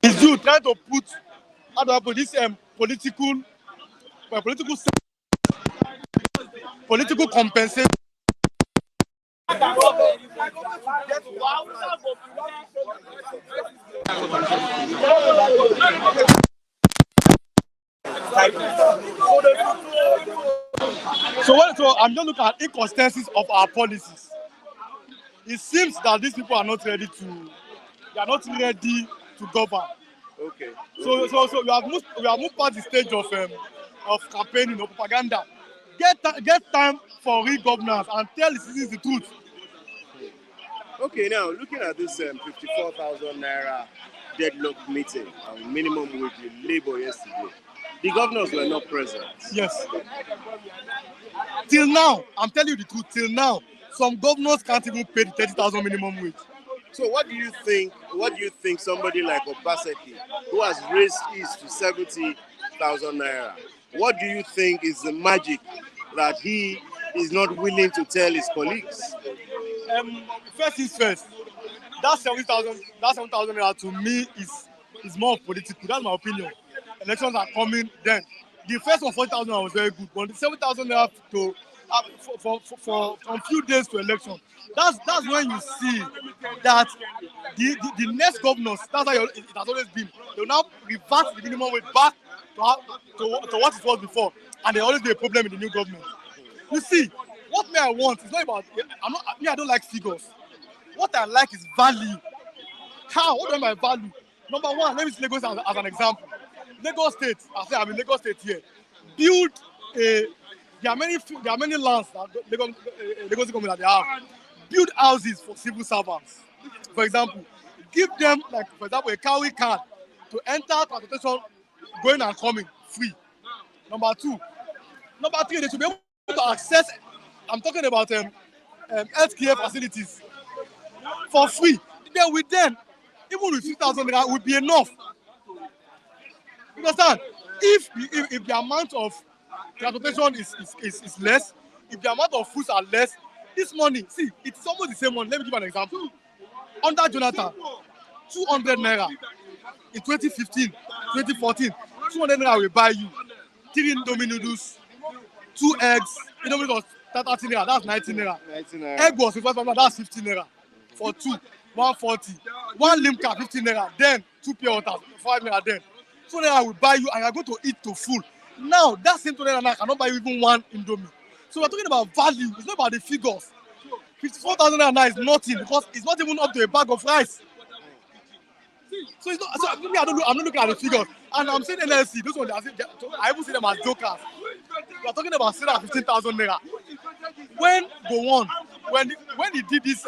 Is you trying to put how do I put this political compensation. So I'm just looking at inconsistencies of our policies. It seems that these people are not ready to govern. Okay. So we have moved past the stage of campaigning or propaganda. Get time for real governance and tell the citizens the truth. Okay, now looking at this 54,000 naira deadlock meeting on minimum wage with Labour yesterday, the governors were not present. Yes. Till now, I'm telling you the truth. Till now, some governors can't even pay the 30,000 minimum wage. So what do you think? What do you think somebody like Obaseki, who has raised his to 70,000 naira, what do you think is the magic that he is not willing to tell his colleagues? First things first. That 7,000 naira to me is more political. That's my opinion. Elections are coming then. The first one 40,000 naira was very good, but the 7,000 naira to for from few days to election. That's when you see that the next governors, that's how it has always been. They will now revert the minimum wage back to what it was before, and there always be a problem in the new government. You see, what me I want is not about. I don't like figures. What I like is value. How? What do I mean by value? Number one, let me use Lagos as an example. Lagos State, I'm in Lagos State here. Build a. There are many lands that Lagos government that they have. Build houses for civil servants. For example, give them for example a cowrie card to enter transportation going and coming free. Number three, they should be able to access. I'm talking about healthcare facilities for free. Then even with 6,000 naira would be enough. You understand? If the amount of transportation is less, if the amount of foods are less, this money, see, it's almost the same money. Let me give an example. Under Jonathan, 200 naira in 2015, 2014, 200 naira will buy you 3 Indomie noodles, 2 eggs. Indomie was 30 naira, that's 19 naira. 19 naira. Egg was 55 naira, that's 15 naira for 2. 140. One limca 15 naira. Then 2 pure water 5 naira. Then 2 naira will buy you, and you are going to eat to full. Now that same 2 naira now cannot buy you even one indomie. So we're talking about value. It's not about the figures. 54,000 naira now is nothing because it's not even up to a bag of rice. So it's not. So maybe I'm not looking at the figures, and I'm saying NLC. Those ones, I even see them as jokers. We are talking about still at 15,000 naira. When go on, when he did this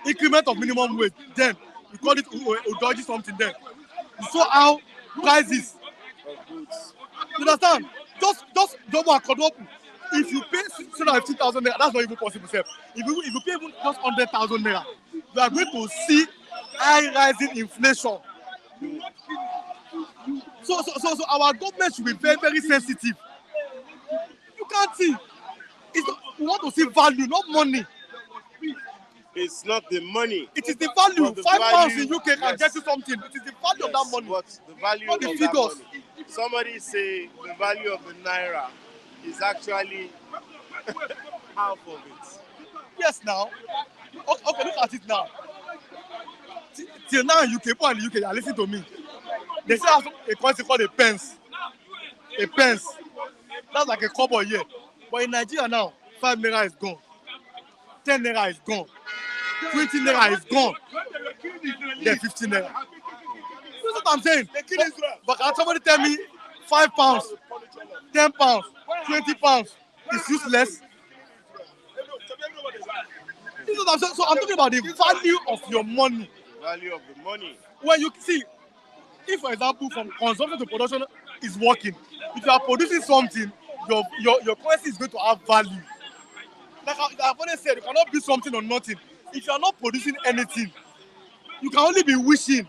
increment of minimum wage, then we call it Udoji something. Then you saw how prices. You understand? Just double and quadruple. If you pay 15,000 naira, that's not even possible, sir. If you pay even just 100,000 naira, you are going to see high rising inflation. So our government should be very, very sensitive. You can't see. We want to see value, not money. It's not the money. It is the value. The £5 value, in UK can get you something. It is the value of that money. But the value Not of the that figures. money. Somebody say the value of the naira is actually half of it. Yes, now. Okay, look at it now. Till now in UK, people in the UK, are listening to me. They say have a currency called a pence. A pence. That's like a kobo here. But in Nigeria now, 5 naira is gone. 10 naira is gone. 20 naira is gone. Then 15 naira. That's what I'm saying. But can somebody tell me £5, £10, £20 is useless? This is what I'm saying. So I'm talking about the value of your money. The value of the money. When you see, if for example from consumption to production is working, if you are producing something, your currency is going to have value. Like I've always said, you cannot build something on nothing. If you are not producing anything, you can only be wishing,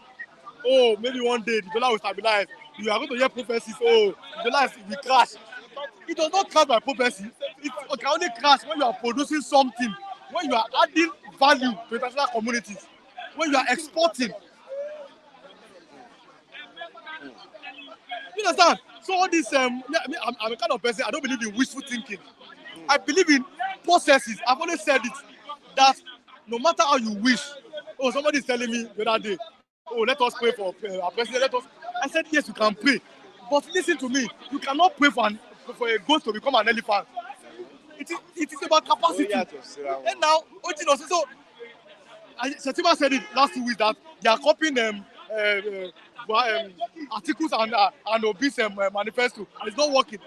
oh, maybe one day the dollar will stabilize. You are going to hear prophecies, oh, the dollar will crash. It does not crash by prophecy. It can only crash when you are producing something, when you are adding value to international communities, when you are exporting. You understand? So all this, I'm a kind of person, I don't believe in wishful thinking. I believe in processes. I've always said it, that no matter how you wish, oh, somebody is telling me the other day, oh, let us pray for our president, I said, yes, you can pray. But listen to me, you cannot pray for a goat to become an elephant. It is about capacity. And now, so Shetima said it last 2 weeks that they are copying articles and obese manifesto, and it's not working.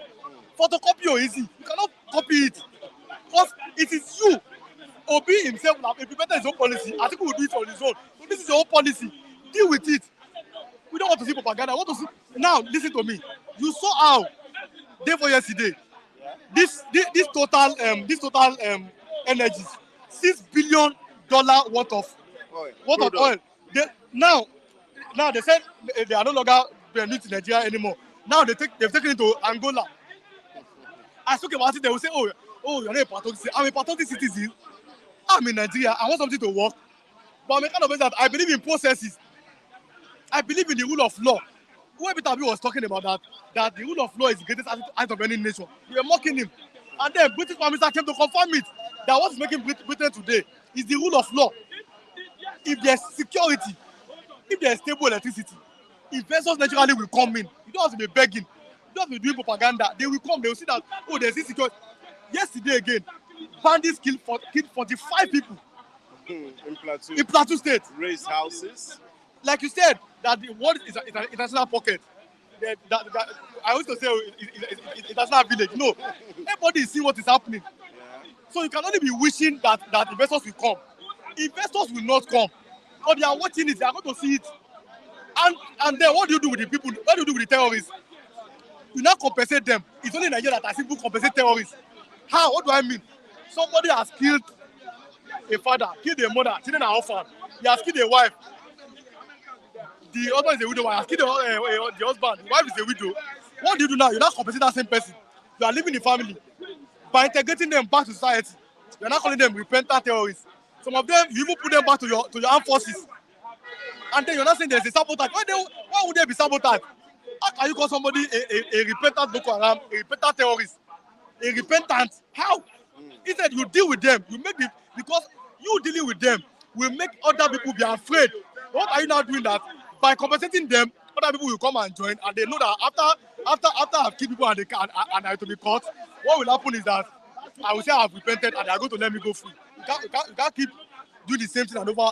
Photocopy is easy. You cannot copy it because it is you. Obi himself will have implemented his own policy. Atiku will do it on his own. So this is your own policy. Deal with it. We don't want to see propaganda. I want to see. Now listen to me. You saw how day for yesterday. This total energies, $6 billion worth of oil. Now they said they are no longer being to Nigeria anymore. Now they've taken it to Angola. I spoke about it. They will say, oh, you're not a patriotic citizen. I'm a patriotic citizen. I'm in Nigeria. I want something to work. But I'm a kind of person that I believe in processes. I believe in the rule of law. Whoever was talking about that the rule of law is the greatest act of any nation. They were mocking him. And then British Prime Minister came to confirm it. That what's making Britain today is the rule of law. If there's security, if there's stable electricity, investors naturally will come in. You don't have to be begging. You don't have to be doing propaganda. They will come. They will see that, oh, there's insecurity. Yesterday again, bandits killed 45 people in Plateau State. Raised houses. Like you said, that the world is an international pocket. I used to say it's international village. No, everybody is seeing what is happening. Yeah. So you can only be wishing that investors will come. Investors will not come. But they are watching it. They are going to see it. And then what do you do with the people? What do you do with the terrorists? You now compensate them. It's only in Nigeria that I see people compensate terrorists. How? What do I mean? Somebody has killed a father, killed a mother, children are orphan. He has killed a wife. The husband is a widow. He has killed the husband. The wife is a widow. What do you do now? You now compensate that same person. You are leaving the family. By integrating them back to society, you are not calling them repentant terrorists. Some of them, you even put them back to your armed forces. And then you're not saying there's a sabotage. Why would there be sabotage? How can you call somebody a repentant Boko Haram, a repentant terrorist? A repentant? How? Instead, you deal with them. You make it because you dealing with them will make other people be afraid. What are you now doing that? By compensating them, other people will come and join, and they know that after I've killed people and they can and I have to be caught, what will happen is that I will say I've repented and they are going to let me go free. You can't keep doing the same thing and over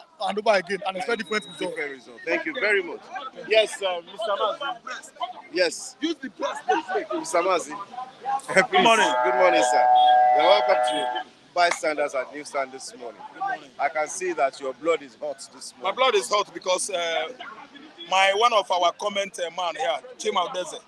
again and expect different results. Different result. Thank you very much. Yes, Mr. Mazi. Yes. Use the press. Mr. Mazi. Good morning. Good morning, sir. You're welcome to Bystanders at Newstand this morning. I can see that your blood is hot this My morning. blood is hot because one of our comment man here, Chima Odeze,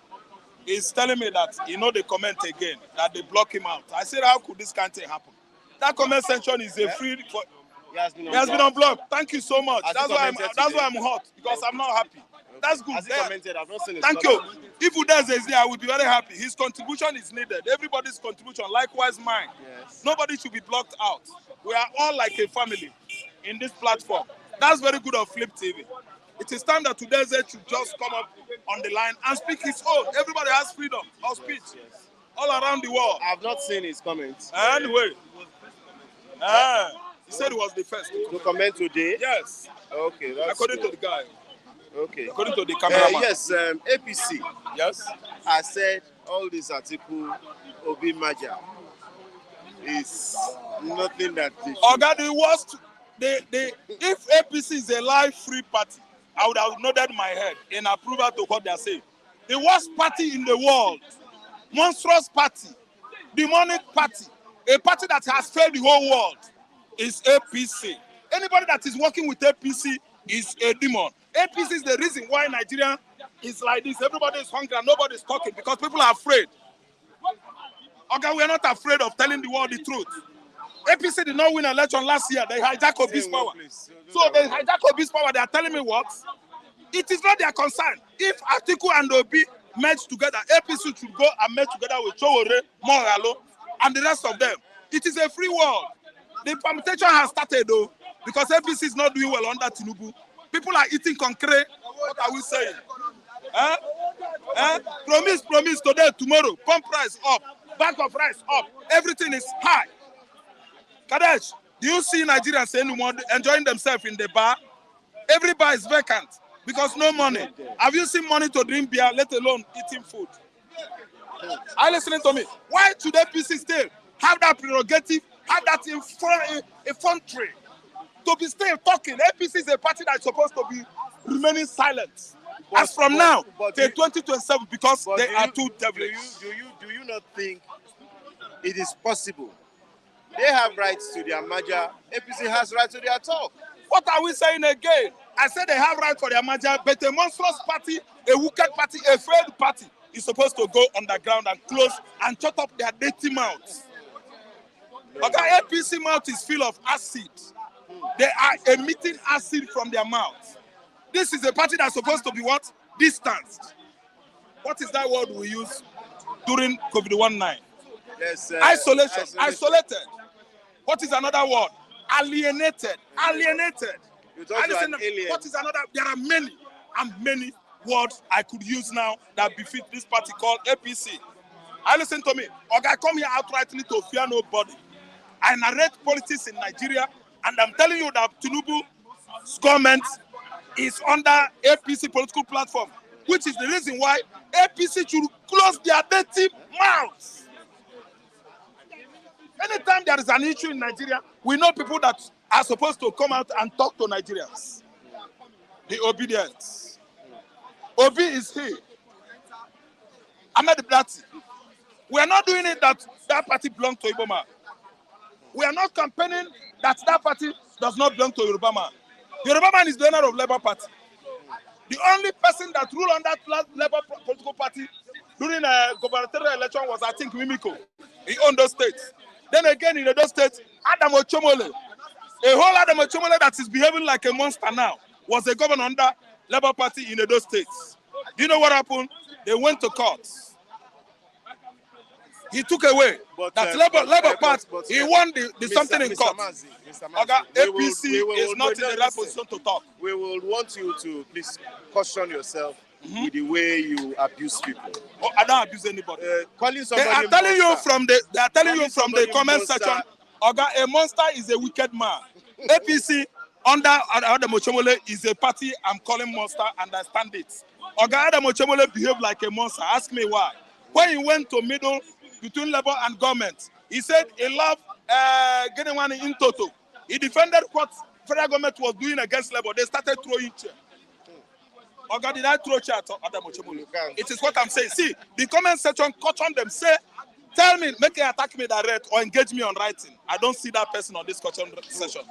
is telling me that they comment again, that they block him out. I said, how could this kind of thing happen? That comment section is a free for. He has been He has been unblocked. Thank you so much. Has That's he why commented I'm hot, because I'm not happy. That's good. Has he Yeah. commented? I've not seen his Thank you. comment. If Udeze is there, I will be very happy. His contribution is needed. Everybody's contribution, likewise mine. Yes. Nobody should be blocked out. We are all like a family in this platform. That's very good of Flip TV. It is time that Udeze should just come up on the line and speak his own. Everybody has freedom of speech all around the world. I've not seen his comments. Anyway, he said he was the first To comment today? Yes, Okay, that's according good. to the guy, Okay. according to the cameraman. Yes, APC Yes. has said all this article Obi Maja is nothing that they should. Oga, the worst, if APC is a life-free party, I would have nodded my head in approval to what they are saying. The worst party in the world, monstrous party, demonic party, a party that has failed the whole world is APC. Anybody that is working with APC is a demon. APC is the reason why Nigeria is like this. Everybody is hungry and nobody is talking because people are afraid. Okay, we are not afraid of telling the world the truth. APC did not win an election last year. They hijacked Obi's power. So they hijacked Obi's power. They are telling me what? It is not their concern. If Atiku and Obi merge together, APC should go and merge together with Chowore, Moralo, and the rest of them. It is a free world. The permutation has started though, because APC is not doing well under Tinubu. People are eating concrete. What are we saying? Promise today, tomorrow. Pump price up, bag of rice up. Everything is high. Kadesh, do you see Nigerians anymore enjoying themselves in the bar? Every bar is vacant because no money. Have you seen money to drink beer, let alone eating food? Are you listening to me? Why should APC still have that prerogative, have that infantry to be still talking? APC is a party that is supposed to be remaining silent. As from now till 2027, because they are too devilish. Do you not think it is possible? They have rights to their merger. APC has rights to their talk. What are we saying again? I said they have right for their merger, but a monstrous party, a wicked party, a failed party is supposed to go underground and close and shut up their dirty mouths. Okay, APC mouth is full of acid. They are emitting acid from their mouths. This is a party that's supposed to be what? Distanced. What is that word we use during COVID-19? Yes, Isolation. Isolated. What is another word? Alienated. Alienated. You talk about alien. What is another? There are many and many words I could use now that befit this party called APC. I listen to me. Okay, come here outrightly to fear nobody. I narrate politics in Nigeria, and I'm telling you that Tinubu's government is under APC political platform, which is the reason why APC should close their dirty mouths. Anytime there is an issue in Nigeria, we know people that are supposed to come out and talk to Nigerians. The obedience. Obi is here. Ahmed Blati. We are not doing it that party belongs to Iboma. We are not campaigning that party does not belong to Yoruba man. Yoruba man is the owner of Labour Party. The only person that ruled on that Labour political party during a gubernatorial election was, I think, Mimiko. He owned those states. Then again, in those states, Adam Ochomole, a whole Adam Ochomole that is behaving like a monster now, was a governor under Labour Party in those states. Do you know what happened? They went to court. He took away that Labour Party. He won the something in court. APC is not in the right position to talk. We will want you to please caution yourself with the way you abuse people. Oh, I don't abuse anybody. Calling They somebody are telling you monster. from the comment somebody section. monster. Oga, a monster is a wicked man. APC under Adam Ochemole is a party I'm calling monster, and I stand it. Oga Adam Ochemole behaved like a monster. Ask me why. When he went to middle between Labour and government, he said he loved getting money in toto. He defended what federal government was doing against Labour. They started throwing chair. Oga, did I throw chair to Adam Ochemole? It is what I'm saying. See, the comment section caution them. Say, tell me, make him attack me direct or engage me on writing. I don't see that person on this caution session.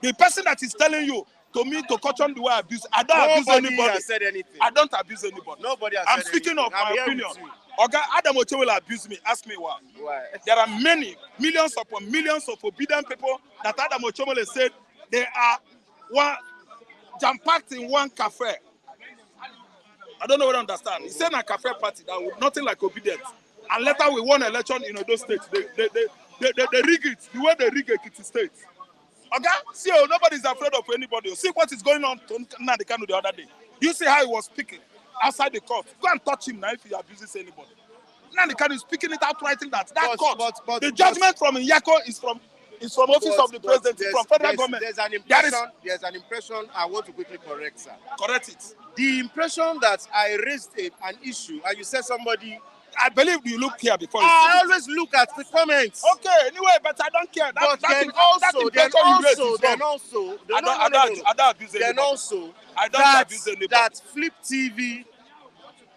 The person that is telling you to me to caution the way I abuse, I don't abuse anybody. Nobody has said anything. I don't abuse anybody. Nobody has I'm said speaking anything. of my I'm here opinion. with you. Oga Adam Ochemole abused me. Ask me why. Why? There are many, millions upon millions of obedient people that Adam Ochemole said they are one jam-packed in one cafe. I don't know what to understand. He said in a cafe party that would nothing like obedience. And later we won election in those states. They rig it the way they rig Ekiti state. Okay? See, nobody's afraid of anybody. See what is going on to Nnamdi Kanu the other day. You see how he was speaking outside the court. Go and touch him now if he abuses anybody. Nnamdi Kanu is speaking it out, writing that court. The judgment from Nyako is from office of the president, from federal government. There's an impression I want to quickly correct, sir. Correct it. The impression that I raised an issue and you said somebody. I believe you look here before you I always look at the comments. Okay, anyway, but I don't care. I don't abuse anybody. That Flip TV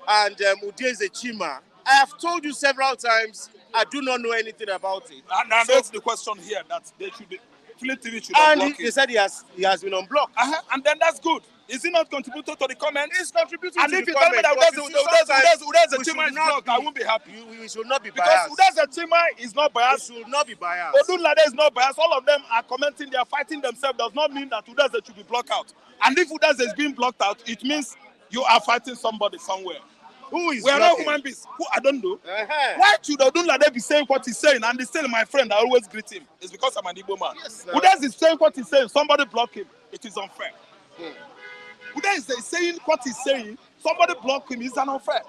and Udeze Chima, I have told you several times, I do not know anything about it. And that's the question here, that they should be, Flip TV should unblock him. He said he has been unblocked. And then that's good. Is he not contributing to the comment? He's contributing and to if the you tell me comment. that Udeze Chima is blocked, I won't be happy. We should not be biased. Because Udeze Chima is not biased. We should not be biased. Odunlade is not biased. All of them are commenting, they are fighting themselves. Does not mean that Udeze should be blocked out. And if Udeze is being blocked out, it means you are fighting somebody somewhere. Who is We are not human beings. Who I don't know. Why should Odunlade be saying what he's saying? And he's still my friend. I always greet him. It's because I'm an Igbo man. Yes, Udeze is saying what he's saying. Somebody block him. It is unfair. Udeze is saying what he's saying. Somebody block him. It's unfair.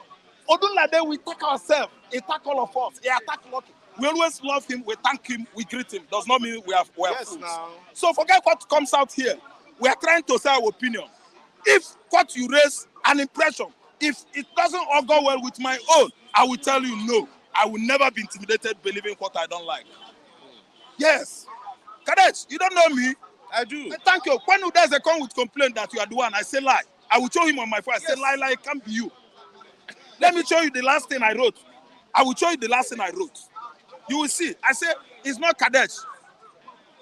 Odunlade, we attack ourselves. He attack all of us. He attack Lucky. We always love him. We thank him. We greet him. Does not mean we are fools. Now. So forget what comes out here. We are trying to say our opinion. If what you raise an impression, if it doesn't all go well with my own, I will tell you no. I will never be intimidated believing what I don't like. Yes. Cadets, you don't know me. I do. Thank you. When Udeze come with complaint that you are the one, I say lie. I will show him on my phone. I say lie, it can't be you. Let me show you the last thing I wrote. I will show you the last thing I wrote. You will see. I say it's not Kadesh.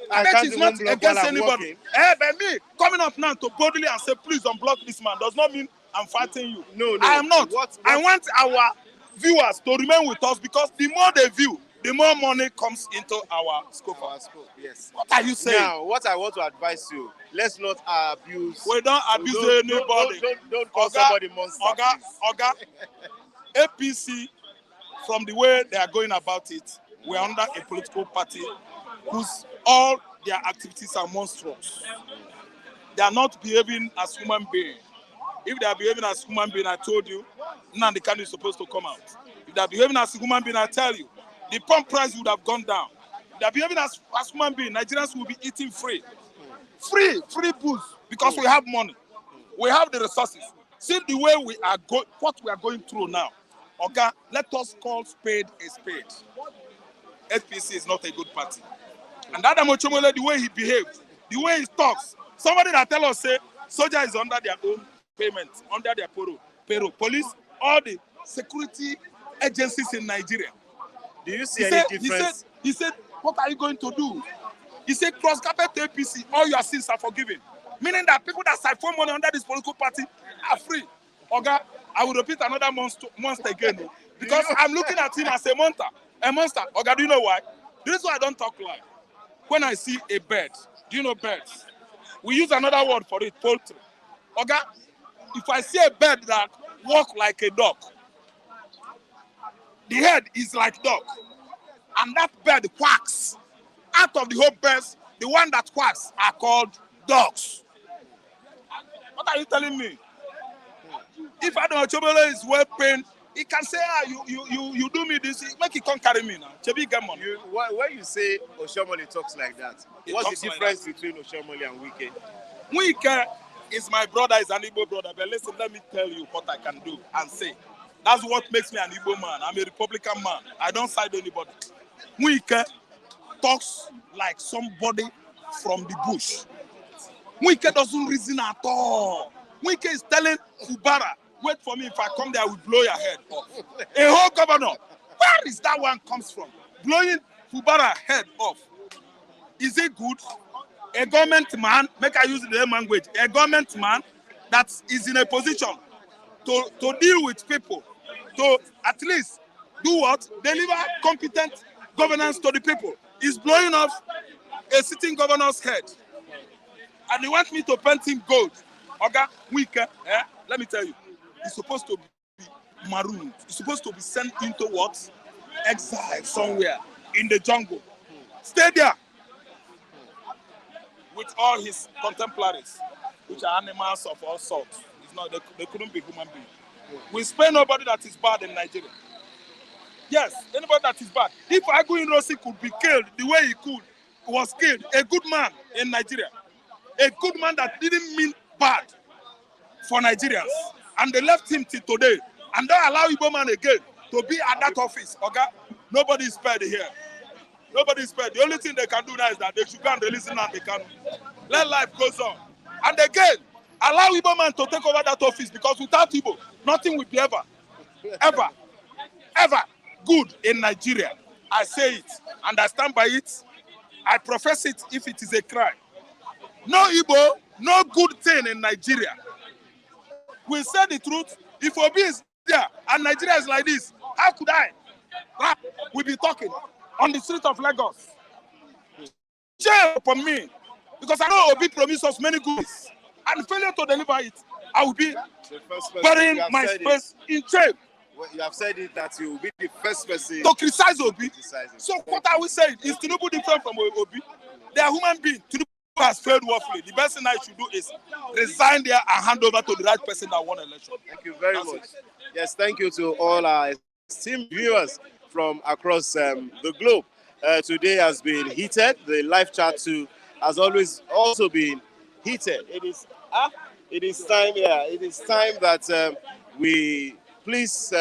Kadesh is not against anybody. But me coming up now to boldly and say please unblock this man does not mean I'm fighting you. No. I am not. I want our viewers to remain with us because the more they view, the more money comes into our scope. Yes. What are you saying? Now, what I want to advise you, let's not abuse. We don't abuse anybody. Don't call somebody monster. Oga, APC, from the way they are going about it, we are under a political party whose all their activities are monstrous. They are not behaving as human beings. If they are behaving as human beings, I told you, Nnamdi Kanu is supposed to come out. If they are behaving as a human being, I tell you, the pump price would have gone down. If they are behaving as human beings, Nigerians will be eating free. Free booze, because we have money. We have the resources. See the way we are what we are going through now. Okay, let us call spade a spade. SPC is not a good party. And Adam Ochemole, the way he behaves, the way he talks, somebody that tell us say soldier is under their own payment, under their payroll. Police, all the security agencies in Nigeria. Do you see any difference? He said, what are you going to do? He said, cross carpet to APC, all your sins are forgiven. Meaning that people that siphon money under this political party are free. Okay, I will repeat another monster again. Because I'm looking at him as a monster. A monster. Okay, do you know why? This is why I don't talk like. When I see a bird, do you know birds? We use another word for it, poultry. Okay, if I see a bird that walks like a dog, the head is like dog, and that bird quacks. Out of the whole birds, the one that quacks are called dogs. What are you telling me? If Adam Ochemole is well paid He can say, you do me this, make it come carry me now. Chebi get money. When you say Oshomole talks like that, He what's talks the like difference between Oshomole and Wike? Wike is my brother, is an Igbo brother. But listen, let me tell you what I can do and say. That's what makes me an Igbo man. I'm a Republican man. I don't side anybody. Wike talks like somebody from the bush. Wike doesn't reason at all. Wike is telling Kubara, wait for me, if I come there, I will blow your head off. A whole governor. Where is that one comes from? Blowing Kubara head off. Is it good? A government man, make I use the language, a government man that is in a position to deal with people, to at least do what? Deliver competent governance to the people. Is blowing off a sitting governor's head. And he wants me to paint him gold. Okay, Wike, let me tell you, he's supposed to be marooned. He's supposed to be sent into what? Exile somewhere in the jungle. Stay there with all his contemporaries, which are animals of all sorts. It's not, they couldn't be human beings. We spare nobody that is bad in Nigeria. Yes, anybody that is bad. If Aguiyi Rossi could be killed the way he was killed, a good man in Nigeria, a good man that didn't mean bad for Nigerians, and they left him till today, and don't allow Igbo man again to be at that office. Okay, nobody is spared here. Nobody is spared. The only thing they can do now is that they should go and release him and they can let life goes on. And again, allow Igbo man to take over that office, because without Igbo, nothing will be ever good in Nigeria. I say it and I stand by it. I profess it if it is a crime. No Igbo, no good thing in Nigeria. We say the truth. If Obi is there and Nigeria is like this, how could I? We'll be talking on the street of Lagos. Shame upon me, because I know Obi promised us many goods, and failure to deliver it, I will be burying my space in shame. Well, you have said it that you will be the first person to criticize Obi. So Thank what are we saying? Is Tinubu different from Obi? They are human beings. Tinubu has failed woefully. The best thing I should do is resign there and hand over to the right person that won election. Thank you very much. Yes, thank you to all our esteemed viewers from across the globe. Today has been heated. The live chat too has always also been heated. It is time. Yeah, it is time that we please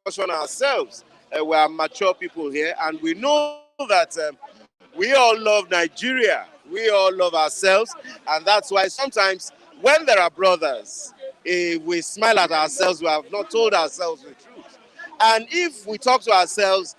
caution ourselves. We are mature people here, and we know that we all love Nigeria. We all love ourselves, and that's why sometimes when there are brothers, we smile at ourselves. We have not told ourselves the truth. And if we talk to ourselves